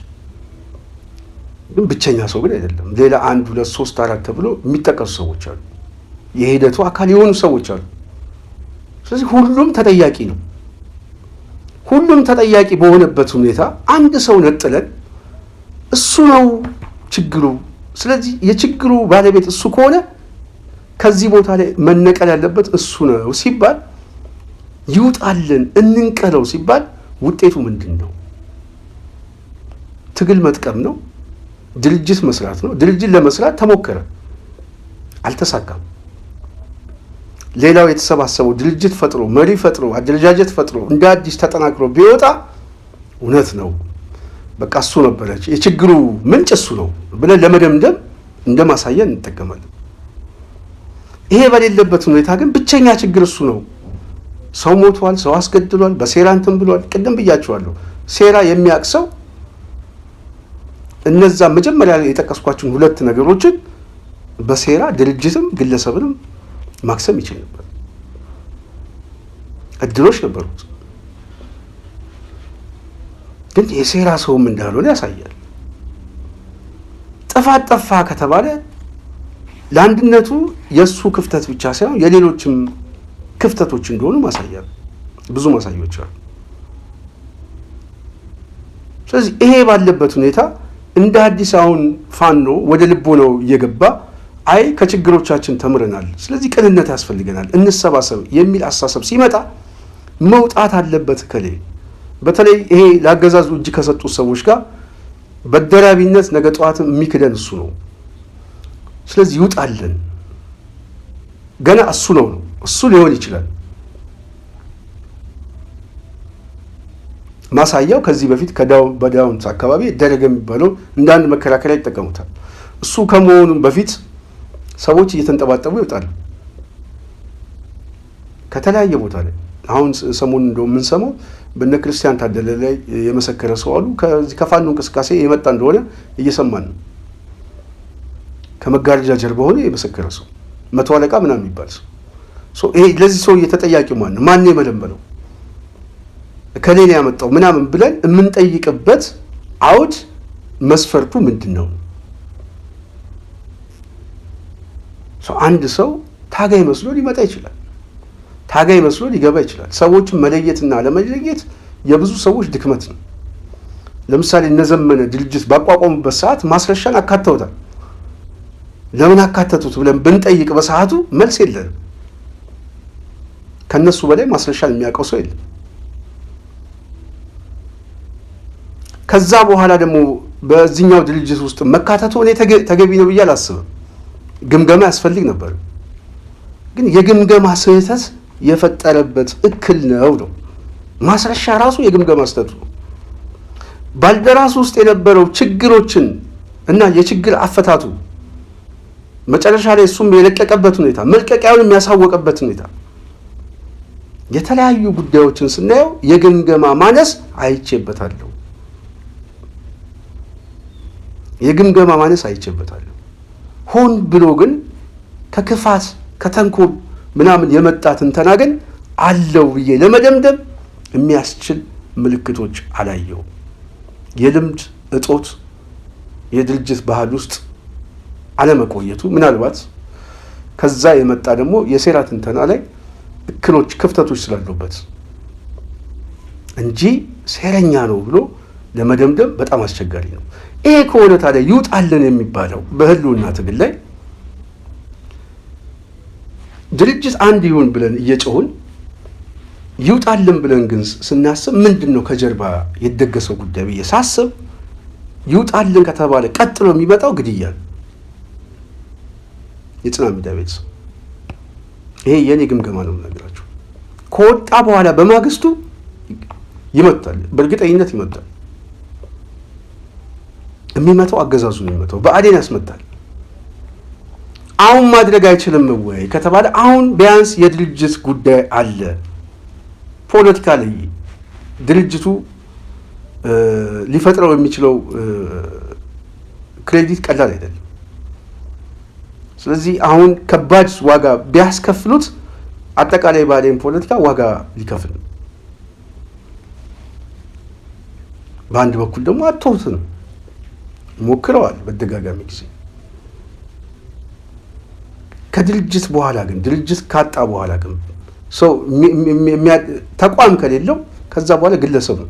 ግን ብቸኛ ሰው ግን አይደለም። ሌላ 1 2 3 4 ተብሎ የሚጠቀሱ ሰዎች አሉ። የሂደቱ አካል የሆኑ ሰዎች አሉ። ስለዚህ ሁሉም ተጠያቂ ነው። ሁሉም ተጠያቂ በሆነበት ሁኔታ አንድ ሰው ነጥለን እሱ ነው ችግሩ፣ ስለዚህ የችግሩ ባለቤት እሱ ከሆነ ከዚህ ቦታ ላይ መነቀል ያለበት እሱ ነው ሲባል ይውጣልን እንንቀለው ሲባል ውጤቱ ምንድን ነው? ትግል መጥቀም ነው? ድርጅት መስራት ነው? ድርጅት ለመስራት ተሞከረ፣ አልተሳካም። ሌላው የተሰባሰበው ድርጅት ፈጥሮ መሪ ፈጥሮ አደረጃጀት ፈጥሮ እንደ አዲስ ተጠናክሮ ቢወጣ እውነት ነው በቃ እሱ ነበረች የችግሩ ምንጭ እሱ ነው ብለን ለመደምደም እንደማሳያ እንጠቀማለን። ይሄ በሌለበት ሁኔታ ግን ብቸኛ ችግር እሱ ነው። ሰው ሞቷል፣ ሰው አስገድሏል፣ በሴራ እንትን ብሏል። ቅድም ብያቸዋለሁ። ሴራ የሚያቅሰው እነዛ መጀመሪያ የጠቀስኳቸውን 2 ነገሮችን በሴራ ድርጅትም ግለሰብንም ማክሰም ይችል ነበር። እድሎች ነበሩት። ግን የሴራ ሰውም እንዳልሆነ ያሳያል። ጥፋት ጠፋ ከተባለ ለአንድነቱ የእሱ ክፍተት ብቻ ሳይሆን የሌሎችም ክፍተቶች እንደሆኑ ማሳያ ብዙ ማሳያዎች አሉ። ስለዚህ ይሄ ባለበት ሁኔታ እንደ አዲስ አሁን ፋኖ ወደ ልቦናው እየገባ አይ ከችግሮቻችን ተምረናል፣ ስለዚህ ቅንነት ያስፈልገናል፣ እንሰባሰብ የሚል አስተሳሰብ ሲመጣ መውጣት አለበት። በተለይ ይሄ ለአገዛዙ እጅ ከሰጡት ሰዎች ጋር በደራቢነት ነገ ጠዋትም የሚክደን እሱ ነው። ስለዚህ ይውጣልን። ገና እሱ ነው እሱ ሊሆን ይችላል። ማሳያው ከዚህ በፊት በዳውንት አካባቢ ደረገ የሚባለው እንደ አንድ መከራከሪያ ይጠቀሙታል። እሱ ከመሆኑ በፊት ሰዎች እየተንጠባጠቡ ይወጣሉ ከተለያየ ቦታ ላይ። አሁን ሰሞኑን እንደው የምንሰማው በእነ ክርስቲያን ታደለ ላይ የመሰከረ ሰው አሉ። ከዚህ ከፋኖ እንቅስቃሴ የመጣ እንደሆነ እየሰማን ነው። ከመጋረጃ ጀርባ ሆነ የመሰከረ ሰው 100 አለቃ ምናምን የሚባል ሰው ይሄ ለዚህ ሰው እየተጠያቂ ማን የመለመለው ከሌላ ያመጣው ምናምን ብለን የምንጠይቅበት አውድ መስፈርቱ ምንድን ነው? አንድ ሰው ታጋይ መስሎ ሊመጣ ይችላል። ታጋይ መስሎ ሊገባ ይችላል። ሰዎችን መለየትና ለመለየት የብዙ ሰዎች ድክመት ነው። ለምሳሌ እነዘመነ ድርጅት ባቋቋሙበት ሰዓት ማስረሻን አካተውታል። ለምን አካተቱት ብለን ብንጠይቅ በሰዓቱ መልስ የለንም። ከነሱ በላይ ማስረሻን የሚያውቀው ሰው የለም። ከዛ በኋላ ደግሞ በዚህኛው ድርጅት ውስጥ መካተቱ እኔ ተገቢ ነው ብዬ አላስብም። ግምገማ ያስፈልግ ነበር። ግን የግምገማ ስህተት የፈጠረበት እክል ነው። ማስረሻ ራሱ የግምገማ ስህተቱ ነው። ባልደራስ ውስጥ የነበረው ችግሮችን እና የችግር አፈታቱ መጨረሻ ላይ እሱም የለቀቀበት ሁኔታ መልቀቂያውን የሚያሳወቀበት ሁኔታ የተለያዩ ጉዳዮችን ስናየው የግምገማ ማነስ አይቼበታለሁ። የግምገማ ማነስ አይቼበታለሁ። ሆን ብሎ ግን ከክፋት ከተንኮል ምናምን የመጣትን ተናገን አለው ብዬ ለመደምደም የሚያስችል ምልክቶች አላየው። የልምድ እጦት የድርጅት ባህል ውስጥ አለመቆየቱ ምናልባት ከዛ የመጣ ደግሞ የሴራ ትንተና ላይ እክሎች ክፍተቶች ስላሉበት እንጂ ሴረኛ ነው ብሎ ለመደምደም በጣም አስቸጋሪ ነው። ይሄ ከሆነ ታዲያ ይውጣልን የሚባለው በህልውና ትግል ላይ ድርጅት አንድ ይሁን ብለን እየጮሁን ይውጣልን ብለን ግን ስናስብ ምንድነው ከጀርባ የደገሰው ጉዳይ ብዬ ሳስብ ይውጣልን ከተባለ ቀጥሎ የሚመጣው ግድያ ነው። የጽናት ሚዲያ ቤተሰብ ይሄ የኔ ግምገማ ነው የምነግራችሁ። ከወጣ በኋላ በማግስቱ ይመጣል፣ በእርግጠኝነት ይመጣል። የሚመጣው አገዛዙ ነው የሚመጣው፣ ብአዴን ያስመጣል። አሁን ማድረግ አይችልም ወይ ከተባለ አሁን ቢያንስ የድርጅት ጉዳይ አለ። ፖለቲካሊ ድርጅቱ ሊፈጥረው የሚችለው ክሬዲት ቀላል አይደለም። ስለዚህ አሁን ከባድ ዋጋ ቢያስከፍሉት አጠቃላይ ብአዴን ፖለቲካ ዋጋ ሊከፍል ነው። በአንድ በኩል ደግሞ አጥቶት ነው ሞክረዋል በተደጋጋሚ ጊዜ። ከድርጅት በኋላ ግን ድርጅት ካጣ በኋላ ግን ሰው ተቋም ከሌለው ከዛ በኋላ ግለሰብ ነው፣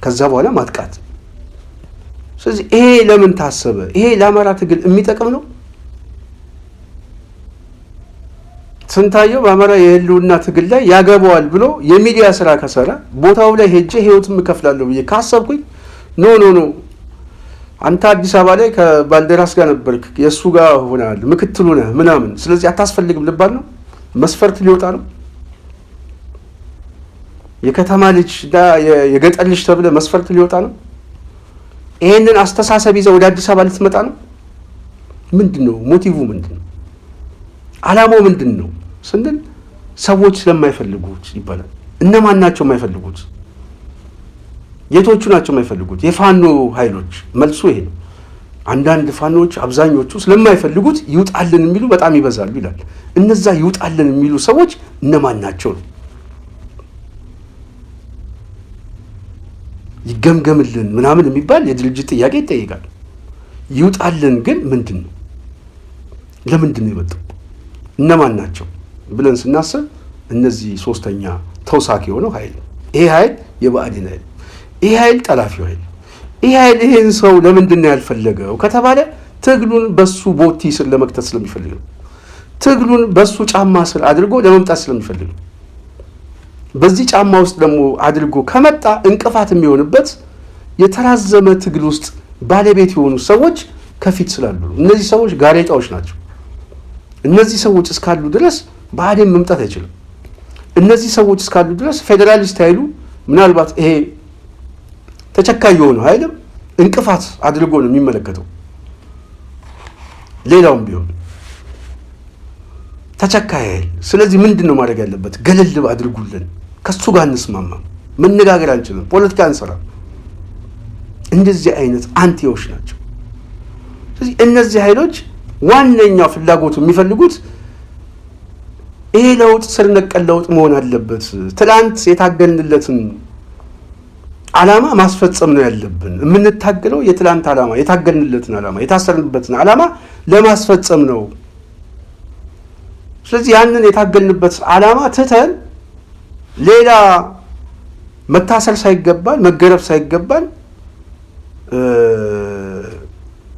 ከዛ በኋላ ማጥቃት። ስለዚህ ይሄ ለምን ታሰበ? ይሄ ለአማራ ትግል የሚጠቅም ነው? ስንታየው በአማራ የህልውና ትግል ላይ ያገባዋል ብሎ የሚዲያ ስራ ከሰራ ቦታው ላይ ሄጄ ህይወትም እከፍላለሁ ብዬ ካሰብኩኝ ኖ አንተ አዲስ አበባ ላይ ከባልደራስ ጋር ነበርክ፣ የእሱ ጋር ሆናል ምክትሉ ነህ ምናምን፣ ስለዚህ አታስፈልግም ልባል ነው? መስፈርት ሊወጣ ነው? የከተማ ልጅ የገጠር ልጅ ተብለ መስፈርት ሊወጣ ነው? ይሄንን አስተሳሰብ ይዘው ወደ አዲስ አበባ ልትመጣ ነው? ምንድን ነው ሞቲቭ? ምንድን ነው አላማው? ምንድን ነው ስንል ሰዎች ስለማይፈልጉት ይባላል። እነማን ናቸው የማይፈልጉት? የቶቹ ናቸው የማይፈልጉት? የፋኖ ኃይሎች። መልሱ ይሄ ነው። አንዳንድ ፋኖች አብዛኞቹ ስለማይፈልጉት ይውጣልን የሚሉ በጣም ይበዛሉ ይላል። እነዛ ይውጣልን የሚሉ ሰዎች እነማን ናቸው ነው? ይገምገምልን ምናምን የሚባል የድርጅት ጥያቄ ይጠይቃል። ይውጣልን ግን ምንድን ነው? ለምንድን ነው የመጣው? እነማን ናቸው ብለን ስናስብ እነዚህ ሶስተኛ ተውሳክ የሆነው ኃይል፣ ይሄ ኃይል የብአዴን ኃይል፣ ይሄ ኃይል ጠላፊው ኃይል፣ ይሄ ኃይል ይሄን ሰው ለምንድን ነው ያልፈለገው ከተባለ ትግሉን በሱ ቦቲ ስር ለመክተት ስለሚፈልግ ነው። ትግሉን በሱ ጫማ ስር አድርጎ ለመምጣት ስለሚፈልግ ነው። በዚህ ጫማ ውስጥ ደግሞ አድርጎ ከመጣ እንቅፋት የሚሆንበት የተራዘመ ትግል ውስጥ ባለቤት የሆኑ ሰዎች ከፊት ስላሉ ነው። እነዚህ ሰዎች ጋሬጣዎች ናቸው። እነዚህ ሰዎች እስካሉ ድረስ ብአዴን መምጣት አይችልም። እነዚህ ሰዎች እስካሉ ድረስ ፌዴራሊስት ኃይሉ ምናልባት ይሄ ተቸካይ የሆነው ኃይልም እንቅፋት አድርጎ ነው የሚመለከተው። ሌላውም ቢሆን ተቸካይ ኃይል። ስለዚህ ምንድን ነው ማድረግ ያለበት? ገለል አድርጉልን፣ ከሱ ጋር እንስማማም፣ መነጋገር አንችልም፣ ፖለቲካ አንሰራም። እንደዚህ አይነት አንቲዎች ናቸው። ስለዚህ እነዚህ ኃይሎች ዋነኛው ፍላጎቱ የሚፈልጉት ይሄ ለውጥ ስር ነቀል ለውጥ መሆን አለበት። ትላንት የታገልንለትን ዓላማ ማስፈጸም ነው ያለብን። የምንታገለው የትላንት ዓላማ፣ የታገልንለትን ዓላማ፣ የታሰርንበትን ዓላማ ለማስፈጸም ነው። ስለዚህ ያንን የታገልንበት ዓላማ ትተን ሌላ መታሰር ሳይገባን መገረፍ ሳይገባን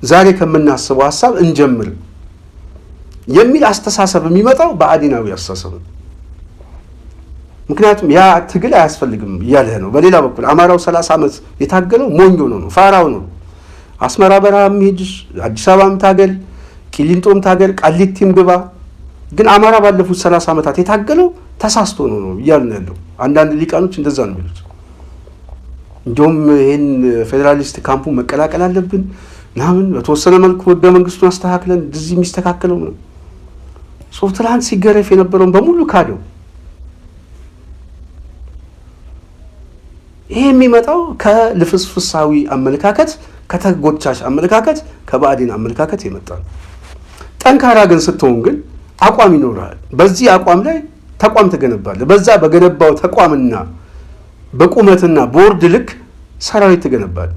ዛሬ ከምናስበው ሐሳብ እንጀምር የሚል አስተሳሰብ የሚመጣው ብአዴናዊ አስተሳሰብ ነው። ምክንያቱም ያ ትግል አያስፈልግም እያለህ ነው። በሌላ በኩል አማራው 30 ዓመት የታገለው ሞኝ ሆኖ ነው፣ ፋራው ነው። አስመራ በረሃም ሂድ፣ አዲስ አበባም ታገል፣ ቂሊንጦም ታገል፣ ቃሊቲም ግባ። ግን አማራ ባለፉት 30 ዓመታት የታገለው ተሳስቶ ነው እያሉ ነው ያለው። አንዳንድ ሊቃኖች እንደዛ ነው የሚሉት። እንዲሁም ይህን ፌዴራሊስት ካምፑ መቀላቀል አለብን ምናምን፣ በተወሰነ መልኩ ህገ መንግስቱን አስተካክለን እዚህ የሚስተካከለው ነው። ትላንት ሲገረፍ የነበረውን በሙሉ ካደው። ይሄ የሚመጣው ከልፍስፍሳዊ አመለካከት፣ ከተጎቻች አመለካከት፣ ከብአዴን አመለካከት የመጣ ነው። ጠንካራ ግን ስትሆን ግን አቋም ይኖራል። በዚህ አቋም ላይ ተቋም ትገነባለህ። በዛ በገነባው ተቋምና በቁመትና ቦርድ ልክ ሰራዊት ትገነባለህ።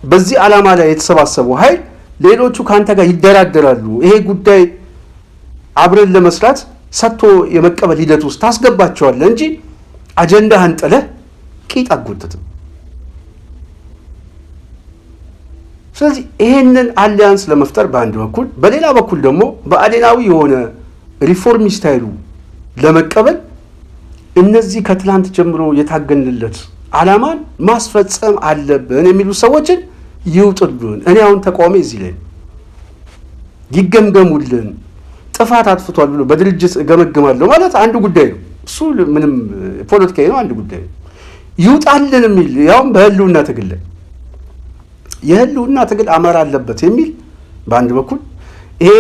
በዚህ ዓላማ ላይ የተሰባሰበው ኃይል ሌሎቹ ካንተ ጋር ይደራደራሉ። ይሄ ጉዳይ አብረን ለመስራት ሰጥቶ የመቀበል ሂደት ውስጥ ታስገባቸዋለህ እንጂ አጀንዳህን ጥለህ ቂጥ አትጎትትም። ስለዚህ ይሄንን አሊያንስ ለመፍጠር በአንድ በኩል፣ በሌላ በኩል ደግሞ ብአዴናዊ የሆነ ሪፎርሚስት ኃይሉ ለመቀበል እነዚህ ከትላንት ጀምሮ የታገንለት ዓላማን ማስፈጸም አለብን የሚሉ ሰዎችን ይውጥሉን። እኔ አሁን ተቃዋሚ እዚህ ላይ ይገምገሙልን። ጥፋት አጥፍቷል ብሎ በድርጅት እገመግማለሁ ማለት አንዱ ጉዳይ ነው። እሱ ምንም ፖለቲካዊ ነው፣ አንድ ጉዳይ ነው። ይውጣልን የሚል ያውም በህልውና ትግል ላይ የህልውና ትግል አማራ አለበት የሚል በአንድ በኩል ይሄ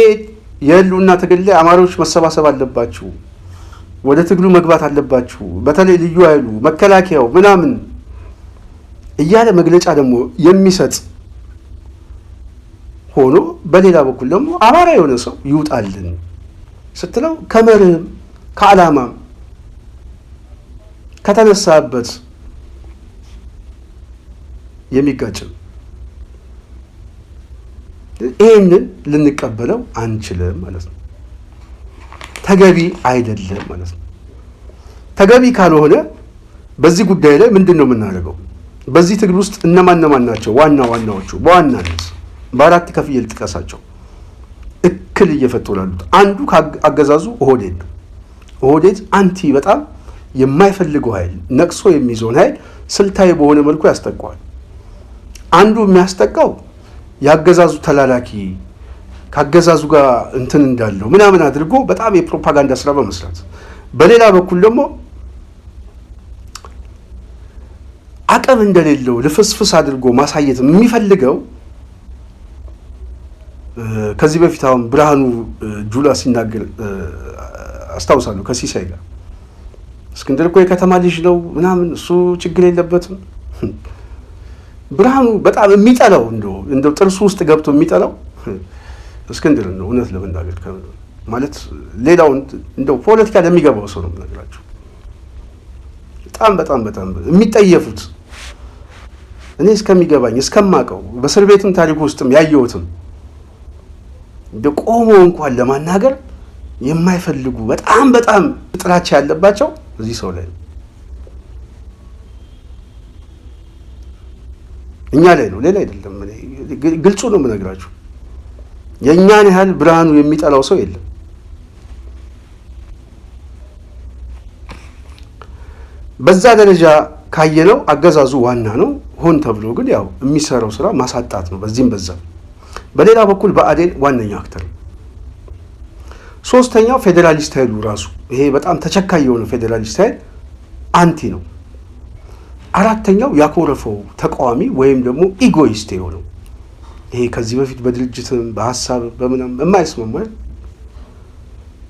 የህልውና ትግል ላይ አማራዎች መሰባሰብ አለባችሁ፣ ወደ ትግሉ መግባት አለባችሁ፣ በተለይ ልዩ ኃይሉ መከላከያው ምናምን እያለ መግለጫ ደግሞ የሚሰጥ ሆኖ በሌላ በኩል ደግሞ አማራ የሆነ ሰው ይውጣልን ስትለው ከመርህም ከዓላማም ከተነሳበት የሚጋጭ ነው። ይህንን ልንቀበለው አንችልም ማለት ነው። ተገቢ አይደለም ማለት ነው። ተገቢ ካልሆነ በዚህ ጉዳይ ላይ ምንድን ነው የምናደርገው? በዚህ ትግል ውስጥ እነማን ናቸው ዋና ዋናዎቹ? በዋናነት በአራት ከፍዬ ልጥቀሳቸው። እክል እየፈጠሩ ላሉት አንዱ አገዛዙ ኦህዴድ ነው። ኦህዴድ አንቲ በጣም የማይፈልገው ኃይል ነቅሶ የሚይዘውን ኃይል ስልታዊ በሆነ መልኩ ያስጠቀዋል። አንዱ የሚያስጠቃው የአገዛዙ ተላላኪ ከአገዛዙ ጋር እንትን እንዳለው ምናምን አድርጎ በጣም የፕሮፓጋንዳ ስራ በመስራት፣ በሌላ በኩል ደግሞ አቅም እንደሌለው ልፍስፍስ አድርጎ ማሳየት የሚፈልገው ከዚህ በፊት አሁን ብርሃኑ ጁላ ሲናገር አስታውሳለሁ ከሲሳይ ጋር እስክንድር እኮ የከተማ ልጅ ነው ምናምን እሱ ችግር የለበትም። ብርሃኑ በጣም የሚጠላው እንደው ጥርሱ ውስጥ ገብቶ የሚጠላው እስክንድር ነው። እውነት ለመናገር ማለት ሌላው እንደው ፖለቲካ ለሚገባው ሰው ነው የምነግራቸው። በጣም የሚጠየፉት እኔ እስከሚገባኝ እስከማቀው በእስር ቤትም ታሪክ ውስጥም ያየሁትም እንደ ቆሞ እንኳን ለማናገር የማይፈልጉ በጣም ጥላቻ ያለባቸው እዚህ ሰው ላይ ነው። እኛ ላይ ነው፣ ሌላ አይደለም። ግልጹ ነው የምነግራችሁ። የእኛን ያህል ብርሃኑ የሚጠላው ሰው የለም። በዛ ደረጃ ካየነው አገዛዙ ዋና ነው። ሆን ተብሎ ግን ያው የሚሰራው ስራ ማሳጣት ነው በዚህም በዛ። በሌላ በኩል ብአዴን ዋነኛ አክተር ነው። ሶስተኛው ፌዴራሊስት ኃይሉ ራሱ ይሄ በጣም ተቸካይ የሆነ ፌዴራሊስት ኃይል አንቲ ነው። አራተኛው ያኮረፈው ተቃዋሚ ወይም ደግሞ ኢጎይስት የሆነው ይሄ ከዚህ በፊት በድርጅትም በሀሳብ በምንም የማይስማማ።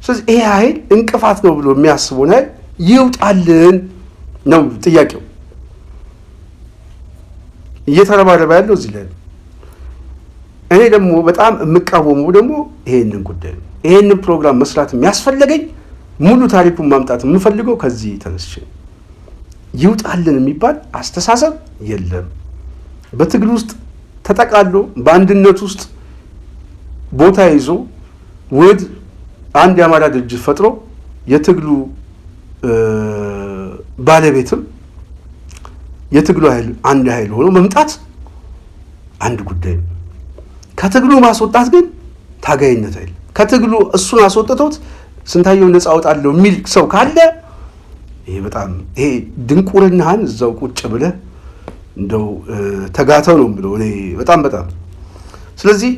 ስለዚህ ይሄ ኃይል እንቅፋት ነው ብሎ የሚያስበውን ኃይል ይውጣልን ነው ጥያቄው። እየተረባረበ ያለው እዚህ ላይ ነው። እኔ ደግሞ በጣም የምቃወመው ደግሞ ይሄንን ጉዳይ ነው። ይሄንን ፕሮግራም መስራት የሚያስፈልገኝ ሙሉ ታሪኩን ማምጣት የምፈልገው ከዚህ ተነስቼ ይውጣልን የሚባል አስተሳሰብ የለም። በትግል ውስጥ ተጠቃሎ በአንድነት ውስጥ ቦታ ይዞ ውህድ አንድ የአማራ ድርጅት ፈጥሮ የትግሉ ባለቤትም የትግሉ ኃይል አንድ ኃይል ሆኖ መምጣት አንድ ጉዳይ ነው። ከትግሉ ማስወጣት ግን ታጋይነት አይደለም። ከትግሉ እሱን አስወጥቶት ስንታየው ነፃ አወጣለሁ የሚል ሰው ካለ ይሄ ድንቁርናህን እዛው ቁጭ ብለህ እንደው ተጋተው ነው ብለው እኔ በጣም ስለዚህ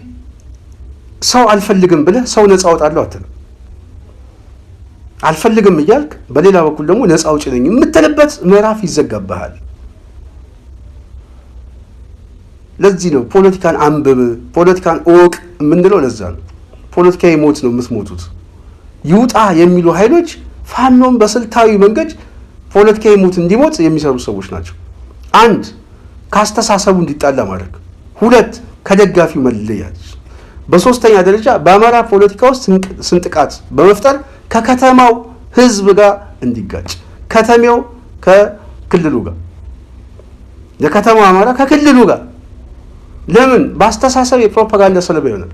ሰው አልፈልግም ብለህ ሰው ነፃ አወጣለሁ አትልም። አልፈልግም እያልክ በሌላ በኩል ደግሞ ነፃ አውጪ ነኝ የምትልበት ምዕራፍ ይዘጋብሃል። ለዚህ ነው ፖለቲካን አንብብ፣ ፖለቲካን እወቅ የምንለው። ለዛ ነው ፖለቲካዊ ሞት ነው የምትሞቱት። ይውጣ የሚሉ ኃይሎች ፋኖም በስልታዊ መንገድ ፖለቲካዊ ሞት እንዲሞት የሚሰሩ ሰዎች ናቸው። አንድ ካስተሳሰቡ እንዲጣላ ማድረግ፣ ሁለት ከደጋፊው መለያት፣ በሶስተኛ ደረጃ በአማራ ፖለቲካ ውስጥ ስንጥቃት በመፍጠር ከከተማው ህዝብ ጋር እንዲጋጭ፣ ከተሜው ከክልሉ ጋር፣ የከተማው አማራ ከክልሉ ጋር ለምን በአስተሳሰብ የፕሮፓጋንዳ ሰለባ ይሆናል።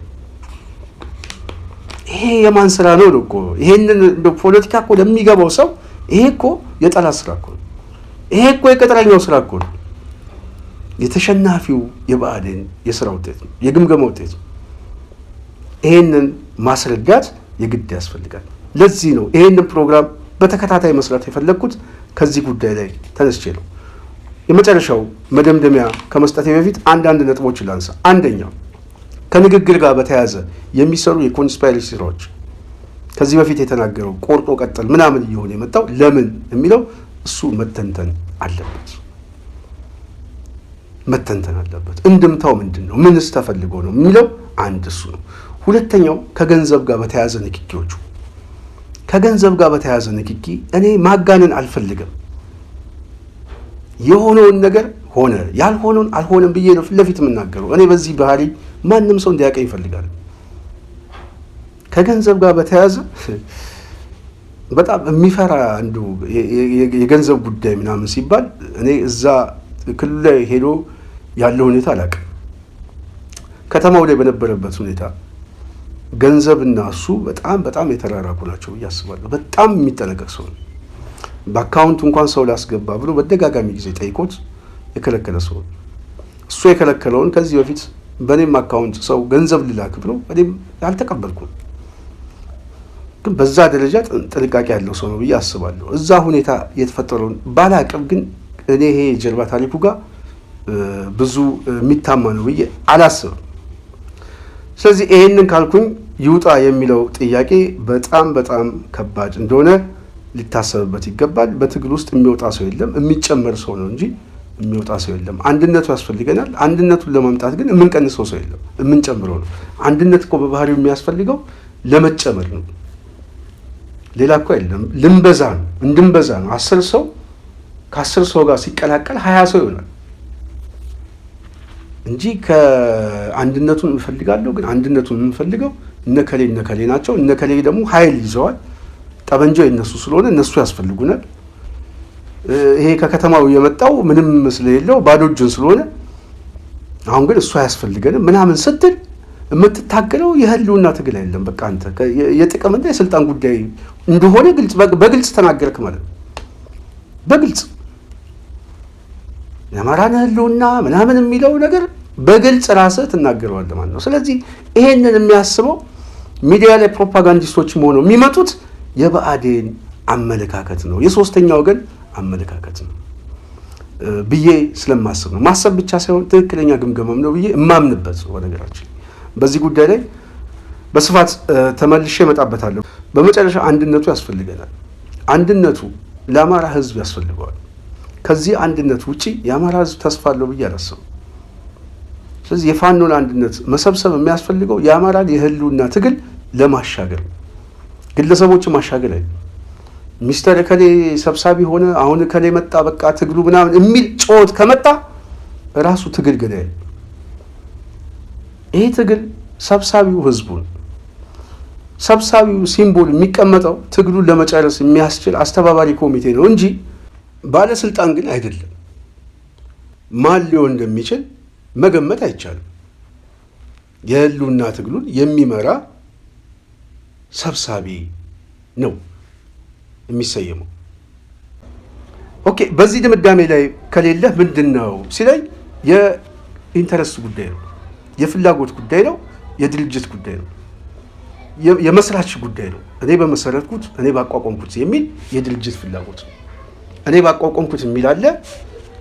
ይሄ የማን ስራ ነው እኮ? ይሄንን ፖለቲካ እኮ ለሚገባው ሰው ይሄ እኮ የጠላት ስራ እኮ ነው። ይሄ እኮ የቅጥረኛው ስራ እኮ ነው። የተሸናፊው የብአዴን የስራ ውጤት ነው፣ የግምገማ ውጤት ነው። ይሄንን ማስረዳት የግድ ያስፈልጋል። ለዚህ ነው ይሄንን ፕሮግራም በተከታታይ መስራት የፈለግኩት። ከዚህ ጉዳይ ላይ ተነስቼ ነው። የመጨረሻው መደምደሚያ ከመስጠቴ በፊት አንዳንድ ነጥቦችን ላንሳ። አንደኛው ከንግግር ጋር በተያያዘ የሚሰሩ የኮንስፓይረሲ ስራዎች ከዚህ በፊት የተናገረው ቆርጦ ቀጠል ምናምን እየሆነ የመጣው ለምን የሚለው እሱ መተንተን አለበት። እንድምታው ምንድነው? ምንስ ተፈልጎ ነው የሚለው አንድ እሱ ነው። ሁለተኛው ከገንዘብ ጋር በተያያዘ ንክኪዎቹ ከገንዘብ ጋር በተያያዘ ንክኪ እኔ ማጋነን አልፈልግም። የሆነውን ነገር ሆነ ያልሆነውን አልሆነም ብዬ ነው ፊት ለፊት የምናገረው። እኔ በዚህ ባህሪ ማንም ሰው እንዲያውቀኝ ይፈልጋል። ከገንዘብ ጋር በተያያዘ በጣም የሚፈራ አንዱ የገንዘብ ጉዳይ ምናምን ሲባል እኔ እዛ ክልል ላይ ሄዶ ያለው ሁኔታ አላውቅም። ከተማው ላይ በነበረበት ሁኔታ ገንዘብና እሱ በጣም የተራራቁ ናቸው ብዬ አስባለሁ። በጣም የሚጠነቀቅ ሰው ነው። በአካውንት እንኳን ሰው ላስገባ ብሎ በደጋጋሚ ጊዜ ጠይቆት የከለከለ ሰው ነው። እሱ የከለከለውን ከዚህ በፊት በእኔም አካውንት ሰው ገንዘብ ልላክ ብሎ እኔም አልተቀበልኩም። ግን በዛ ደረጃ ጥንቃቄ ያለው ሰው ነው ብዬ አስባለሁ። እዛ ሁኔታ የተፈጠረውን ባላቅም ግን እኔ ይሄ የጀርባ ታሪኩ ጋር ብዙ የሚታማ ነው ብዬ አላስብም። ስለዚህ ይሄንን ካልኩኝ ይውጣ የሚለው ጥያቄ በጣም ከባድ እንደሆነ ሊታሰብበት ይገባል። በትግል ውስጥ የሚወጣ ሰው የለም፣ የሚጨመር ሰው ነው እንጂ የሚወጣ ሰው የለም። አንድነቱ ያስፈልገናል። አንድነቱን ለማምጣት ግን የምንቀንሰው ሰው የለም፣ የምንጨምረው ነው። አንድነት እኮ በባህሪው የሚያስፈልገው ለመጨመር ነው፣ ሌላ እኮ የለም። ልንበዛ ነው፣ እንድንበዛ ነው። 10 ሰው ከ10 ሰው ጋር ሲቀላቀል 20 ሰው ይሆናል እንጂ ከአንድነቱን እንፈልጋለሁ። ግን አንድነቱን የምንፈልገው እነከሌ ናቸው። እነከሌ ደግሞ ኃይል ይዘዋል። ጠበንጃው የነሱ ስለሆነ እነሱ ያስፈልጉናል። ይሄ ከከተማው የመጣው ምንም ስለሌለው ባዶ እጁን ስለሆነ አሁን ግን እሱ አያስፈልገንም ምናምን ስትል የምትታገለው የህልውና ትግል አይደለም። በቃ አንተ የጥቅምና የስልጣን ጉዳይ እንደሆነ በግልጽ ተናገርክ ማለት ነው። በግልጽ የአማራን ህልውና ምናምን የሚለው ነገር በግልጽ ራስህ ትናገረዋለህ ማለት ነው። ስለዚህ ይሄንን የሚያስበው ሚዲያ ላይ ፕሮፓጋንዲስቶችም ሆነው የሚመጡት የብአዴን አመለካከት ነው፣ የሶስተኛ ወገን አመለካከት ነው ብዬ ስለማስብ ነው። ማሰብ ብቻ ሳይሆን ትክክለኛ ግምገማም ነው ብዬ እማምንበት ነው። በነገራችን በዚህ ጉዳይ ላይ በስፋት ተመልሼ እመጣበታለሁ። በመጨረሻ አንድነቱ ያስፈልገናል። አንድነቱ ለአማራ ህዝብ ያስፈልገዋል። ከዚህ አንድነት ውጪ የአማራ ህዝብ ተስፋ አለው ብዬ አላስብም። ስለዚህ የፋኖን አንድነት መሰብሰብ የሚያስፈልገው የአማራን የህልውና ትግል ለማሻገር ነው። ግለሰቦች ማሻገር አይደለም። ሚስተር ከሌ ሰብሳቢ ሆነ አሁን ከሌ መጣ በቃ ትግሉ ምናምን የሚል ጮት ከመጣ ራሱ ትግል ገዳይ ነው። ይሄ ትግል ሰብሳቢው ህዝቡን ሰብሳቢው ሲምቦል የሚቀመጠው ትግሉን ለመጨረስ የሚያስችል አስተባባሪ ኮሚቴ ነው እንጂ ባለስልጣን ግን አይደለም። ማን ሊሆን እንደሚችል መገመት አይቻልም። የህልውና ትግሉን የሚመራ ሰብሳቢ ነው የሚሰየመው። ኦኬ፣ በዚህ ድምዳሜ ላይ ከሌለ ምንድነው ሲለኝ የኢንተረስት ጉዳይ ነው፣ የፍላጎት ጉዳይ ነው፣ የድርጅት ጉዳይ ነው፣ የመስራች ጉዳይ ነው። እኔ በመሰረትኩት እኔ ባቋቋምኩት የሚል የድርጅት ፍላጎት ነው። እኔ ባቋቋምኩት የሚል አለ።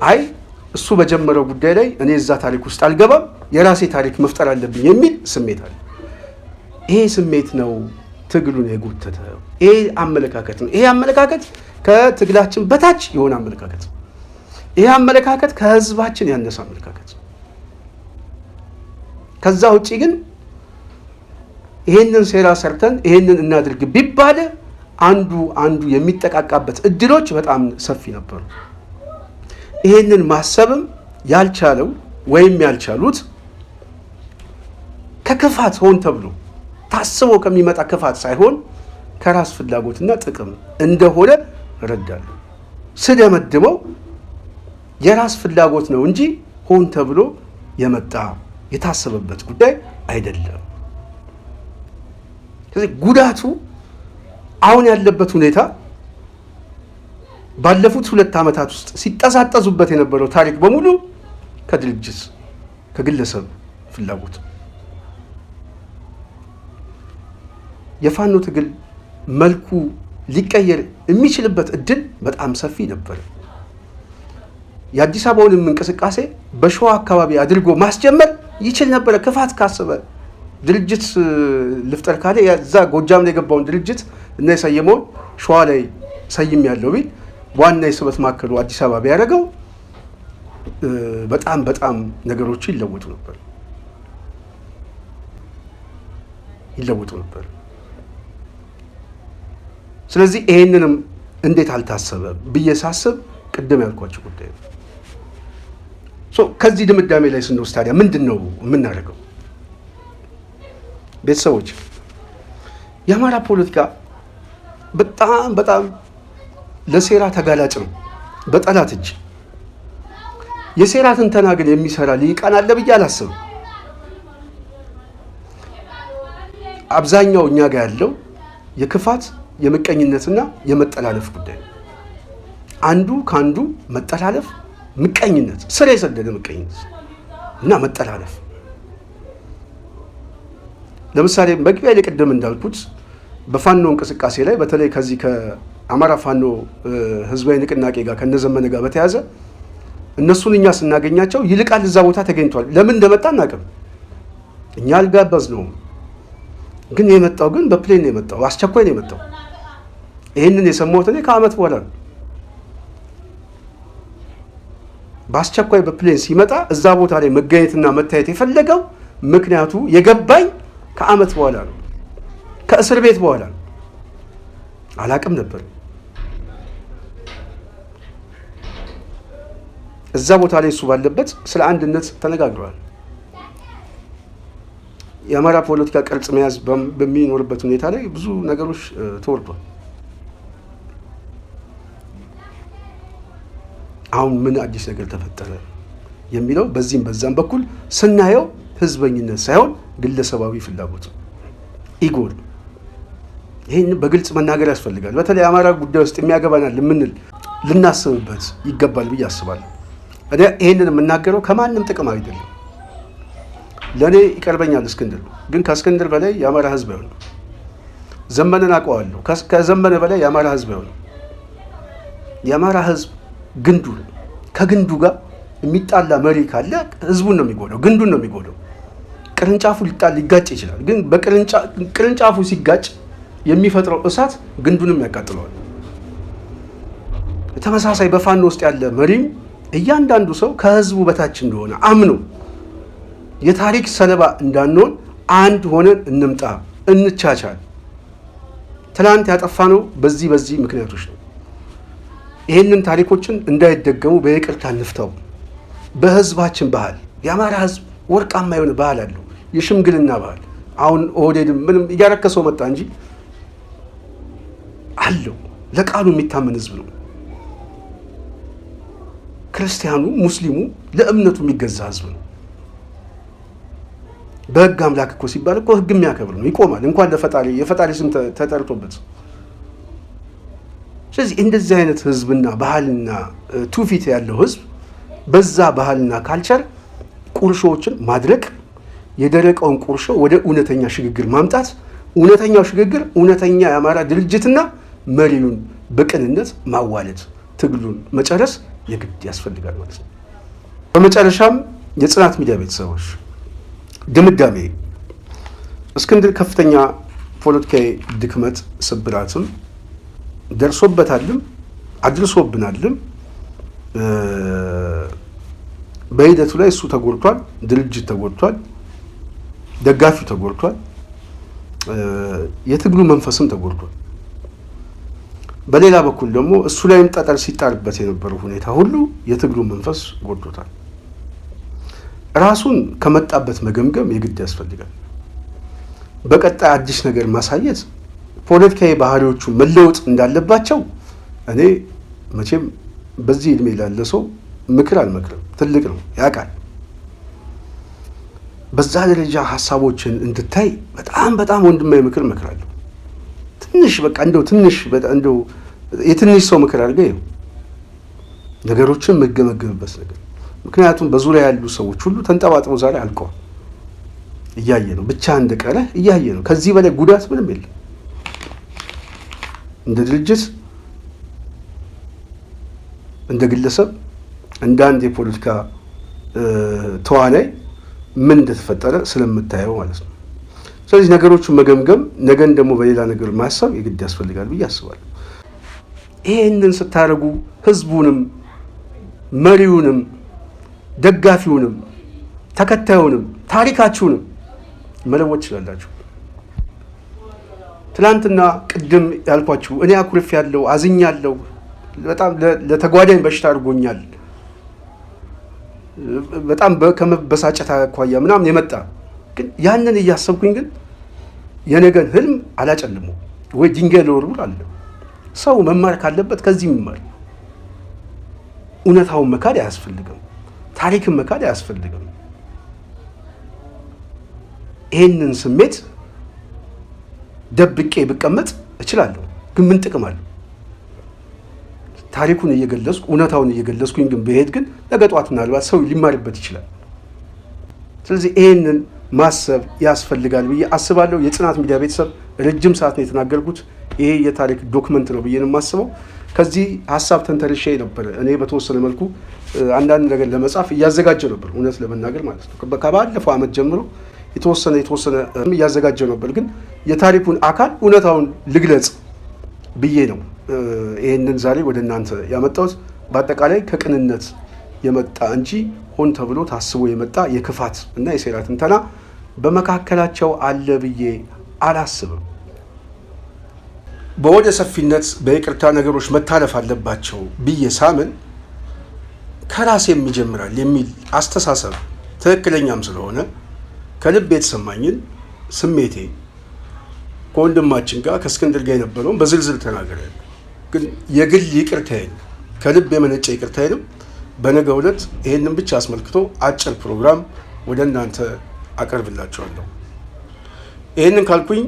አይ እሱ በጀመረው ጉዳይ ላይ እኔ እዛ ታሪክ ውስጥ አልገባም፣ የራሴ ታሪክ መፍጠር አለብኝ የሚል ስሜት አለ። ይሄ ስሜት ነው ትግሉን የጎተተው። ይሄ አመለካከት ነው። ይሄ አመለካከት ከትግላችን በታች የሆነ አመለካከት ነው። ይሄ አመለካከት ከህዝባችን ያነሰ አመለካከት ነው። ከዛ ውጪ ግን ይሄንን ሴራ ሰርተን ይሄንን እናድርግ ቢባል አንዱ የሚጠቃቃበት እድሎች በጣም ሰፊ ነበሩ። ይሄንን ማሰብም ያልቻለው ወይም ያልቻሉት ከክፋት ሆን ተብሎ ታስቦ ከሚመጣ ክፋት ሳይሆን ከራስ ፍላጎትና ጥቅም እንደሆነ እረዳለሁ። ስደመድመው የራስ ፍላጎት ነው እንጂ ሆን ተብሎ የመጣ የታሰበበት ጉዳይ አይደለም። ስለዚህ ጉዳቱ አሁን ያለበት ሁኔታ ባለፉት 2 ዓመታት ውስጥ ሲጠሳጠዙበት የነበረው ታሪክ በሙሉ ከድርጅት ከግለሰብ ፍላጎት የፋኖ ትግል መልኩ ሊቀየር የሚችልበት እድል በጣም ሰፊ ነበር። የአዲስ አበባውንም እንቅስቃሴ በሸዋ አካባቢ አድርጎ ማስጀመር ይችል ነበር ክፋት ካሰበ ድርጅት ልፍጠር ካለ ያዛ ጎጃም ላይ የገባውን ድርጅት እና የሰየመውን ሸዋ ላይ ሰይም ያለው ቢል ዋና የስበት ማከሉ አዲስ አበባ ቢያደርገው በጣም በጣም ነገሮች ይለወጡ ነበር። ስለዚህ ይሄንንም እንዴት አልታሰበ ብዬ ሳስብ ቅድም ያልኳቸው ጉዳይ ነው። ከዚህ ድምዳሜ ላይ ስንወስድ ታዲያ ምንድን ነው የምናደርገው? ቤተሰቦች የአማራ ፖለቲካ በጣም በጣም ለሴራ ተጋላጭ ነው፣ በጠላት እጅ። የሴራ ትንተና ግን የሚሰራ ሊቃን አለ ብዬ አላስብም። አብዛኛው እኛ ጋር ያለው የክፋት የምቀኝነትና የመጠላለፍ ጉዳይ ነው። አንዱ ከአንዱ መጠላለፍ፣ ምቀኝነት፣ ስር የሰደደ ምቀኝነት እና መጠላለፍ። ለምሳሌ መግቢያ ላይ ቅድም እንዳልኩት በፋኖ እንቅስቃሴ ላይ በተለይ ከዚህ ከአማራ ፋኖ ህዝባዊ ንቅናቄ ጋር ከነዘመነ ጋር በተያዘ እነሱን እኛ ስናገኛቸው ይልቃል እዛ ቦታ ተገኝቷል። ለምን እንደመጣ እናውቅም፣ እኛ አልጋበዝነውም። ግን የመጣው ግን በፕሌን ነው የመጣው፣ አስቸኳይ ነው የመጣው። ይህንን የሰማሁት እኔ ከዓመት በኋላ ነው። በአስቸኳይ በፕሌን ሲመጣ እዛ ቦታ ላይ መገኘትና መታየት የፈለገው ምክንያቱ የገባኝ ከዓመት በኋላ ነው፣ ከእስር ቤት በኋላ ነው። አላቅም ነበር። እዛ ቦታ ላይ እሱ ባለበት ስለ አንድነት ተነጋግረዋል። የአማራ ፖለቲካ ቅርጽ መያዝ በሚኖርበት ሁኔታ ላይ ብዙ ነገሮች ተወርቷል። አሁን ምን አዲስ ነገር ተፈጠረ የሚለው በዚህም በዛም በኩል ስናየው ህዝበኝነት ሳይሆን ግለሰባዊ ፍላጎት ኢጎ። ይህን በግልጽ መናገር ያስፈልጋል። በተለይ አማራ ጉዳይ ውስጥ የሚያገባናል የምንል ልናስብበት ይገባል ብዬ አስባለሁ። እኔ ይህንን የምናገረው ከማንም ጥቅም አይደለም። ለእኔ ይቀርበኛል እስክንድር፣ ግን ከእስክንድር በላይ የአማራ ህዝብ አይሆንም። ዘመነን አውቀዋለሁ፣ ከዘመነ በላይ የአማራ ህዝብ አይሆንም። የአማራ ህዝብ ግንዱ ነው። ከግንዱ ጋር የሚጣላ መሪ ካለ ህዝቡን ነው የሚጎዳው፣ ግንዱን ነው የሚጎዳው። ቅርንጫፉ ሊጋጭ ይችላል፣ ግን ቅርንጫፉ ሲጋጭ የሚፈጥረው እሳት ግንዱንም ያቃጥለዋል። ተመሳሳይ በፋኖ ውስጥ ያለ መሪም እያንዳንዱ ሰው ከህዝቡ በታች እንደሆነ አምኖ የታሪክ ሰለባ እንዳንሆን አንድ ሆነን እንምጣ፣ እንቻቻል። ትላንት ያጠፋነው በዚህ ምክንያቶች ነው። ይህንን ታሪኮችን እንዳይደገሙ በይቅርታ እንፍታው። በህዝባችን ባህል የአማራ ህዝብ ወርቃማ የሆነ ባህል አለው፣ የሽምግልና ባህል። አሁን ኦህዴድም ምንም እያረከሰው መጣ እንጂ አለው። ለቃሉ የሚታመን ህዝብ ነው። ክርስቲያኑ፣ ሙስሊሙ ለእምነቱ የሚገዛ ህዝብ ነው። በህግ አምላክ እኮ ሲባል እኮ ህግ የሚያከብር ነው፣ ይቆማል። እንኳን የፈጣሪ ስም ተጠርቶበት። ስለዚህ እንደዚህ አይነት ህዝብና ባህልና ትውፊት ያለው ህዝብ በዛ ባህልና ካልቸር ቁርሾዎችን ማድረቅ፣ የደረቀውን ቁርሾ ወደ እውነተኛ ሽግግር ማምጣት፣ እውነተኛው ሽግግር እውነተኛ የአማራ ድርጅትና መሪውን በቅንነት ማዋለድ፣ ትግሉን መጨረስ የግድ ያስፈልጋል ማለት ነው። በመጨረሻም የጽናት ሚዲያ ቤተሰቦች ድምዳሜ እስክንድር ከፍተኛ ፖለቲካዊ ድክመት ስብራትም ደርሶበታልም አድርሶብናልም። በሂደቱ ላይ እሱ ተጎድቷል፣ ድርጅት ተጎድቷል፣ ደጋፊው ተጎድቷል፣ የትግሉ መንፈስም ተጎድቷል። በሌላ በኩል ደግሞ እሱ ላይም ጠጠር ሲጣልበት የነበረው ሁኔታ ሁሉ የትግሉ መንፈስ ጎድቶታል። ራሱን ከመጣበት መገምገም የግድ ያስፈልጋል። በቀጣይ አዲስ ነገር ማሳየት፣ ፖለቲካዊ ባህሪዎቹ መለወጥ እንዳለባቸው እኔ መቼም በዚህ እድሜ ላለ ሰው ምክር አልመክርም። ትልቅ ነው ያውቃል። በዛ ደረጃ ሀሳቦችን እንድታይ በጣም ወንድማዊ ምክር እመክራለሁ። ትንሽ በቃ እንደው የትንሽ ሰው ምክር አድርገህ ይኸው ነገሮችን መገመገምበት ነገር። ምክንያቱም በዙሪያ ያሉ ሰዎች ሁሉ ተንጠባጥበው ዛሬ አልቀዋል። እያየ ነው፣ ብቻ እንደቀረ እያየ ነው። ከዚህ በላይ ጉዳት ምንም የለም። እንደ ድርጅት፣ እንደ ግለሰብ፣ እንደ አንድ የፖለቲካ ተዋናይ ምን እንደተፈጠረ ስለምታየው ማለት ነው። ስለዚህ ነገሮቹን መገምገም ነገን ደግሞ በሌላ ነገር ማሰብ የግድ ያስፈልጋል ብዬ አስባለሁ። ይሄንን ስታደርጉ ህዝቡንም መሪውንም ደጋፊውንም ተከታዩንም ታሪካችሁንም መለወጥ ይችላላችሁ። ትላንትና ቅድም ያልኳችሁ እኔ አኩርፍ ያለው አዝኛለሁ፣ በጣም ለተጓዳኝ በሽታ አድርጎኛል፣ በጣም ከመበሳጨት አኳያ ምናምን የመጣ ግን ያንን እያሰብኩኝ ግን የነገን ህልም አላጨልሞ ወይ ድንጋይ ለወርውር አለ። ሰው መማር ካለበት ከዚህ መማር። እውነታውን መካድ አያስፈልግም፣ ታሪክን መካድ አያስፈልግም። ይሄንን ስሜት ደብቄ ብቀመጥ እችላለሁ፣ ግን ምን ጥቅም አለው? ታሪኩን እየገለጽኩ እውነታውን እየገለጽኩኝ ግን በሄድ ግን ነገ ጧት ምናልባት ሰው ሊማርበት ይችላል። ስለዚህ ይሄንን ማሰብ ያስፈልጋል ብዬ አስባለሁ። የጽናት ሚዲያ ቤተሰብ ረጅም ሰዓት ነው የተናገርኩት። ይሄ የታሪክ ዶክመንት ነው ብዬ ነው የማስበው። ከዚህ ሀሳብ ተንተርሼ ነበር እኔ በተወሰነ መልኩ አንዳንድ ነገር ለመጻፍ እያዘጋጀው ነበር፣ እውነት ለመናገር ማለት ነው። ከባለፈው ዓመት ጀምሮ የተወሰነ እያዘጋጀው ነበር፣ ግን የታሪኩን አካል እውነታውን ልግለጽ ብዬ ነው ይሄንን ዛሬ ወደ እናንተ ያመጣሁት። በአጠቃላይ ከቅንነት የመጣ እንጂ ሆን ተብሎ ታስቦ የመጣ የክፋት እና የሴራ ትንተና በመካከላቸው አለ ብዬ አላስብም። በወደ ሰፊነት በይቅርታ ነገሮች መታለፍ አለባቸው ብዬ ሳምን ከራሴም ይጀምራል የሚል አስተሳሰብ ትክክለኛም ስለሆነ ከልብ የተሰማኝን ስሜቴ ከወንድማችን ጋር ከእስክንድር ጋር የነበረውን በዝርዝር ተናግሬያለሁ። ግን የግል ይቅርታዬን ከልብ የመነጨ ይቅርታዬንም በነገው ዕለት ይሄንን ብቻ አስመልክቶ አጭር ፕሮግራም ወደ እናንተ አቀርብላችኋለሁ። ይሄንን ካልኩኝ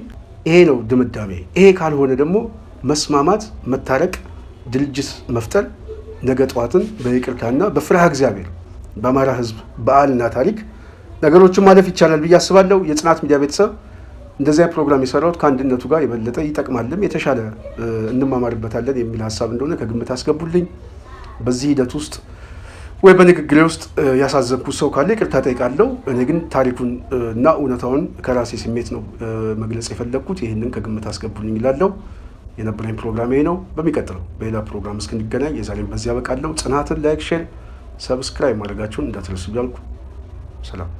ይሄ ነው ድምዳሜ። ይሄ ካልሆነ ደግሞ መስማማት፣ መታረቅ፣ ድርጅት መፍጠር ነገ ጠዋትን በይቅርታና በፍርሃ እግዚአብሔር በአማራ ሕዝብ በዓልና ታሪክ ነገሮችን ማለፍ ይቻላል ብዬ አስባለሁ። የጽናት ሚዲያ ቤተሰብ እንደዚያ ፕሮግራም የሰራሁት ከአንድነቱ ጋር የበለጠ ይጠቅማልም የተሻለ እንማማርበታለን የሚል ሀሳብ እንደሆነ ከግምት አስገቡልኝ። በዚህ ሂደት ውስጥ ወይ በንግግሬ ውስጥ ያሳዘንኩት ሰው ካለ ይቅርታ ጠይቃለሁ። እኔ ግን ታሪኩን እና እውነታውን ከራሴ ስሜት ነው መግለጽ የፈለግኩት። ይህንን ከግምት አስገቡልኝ እላለሁ። የነበረኝ ፕሮግራም ይሄ ነው። በሚቀጥለው በሌላ ፕሮግራም እስክንገናኝ የዛሬን በዚህ ያበቃለሁ። ጽናትን ላይክ፣ ሼር፣ ሰብስክራይብ ማድረጋችሁን እንዳትረሱ እያልኩ ሰላም።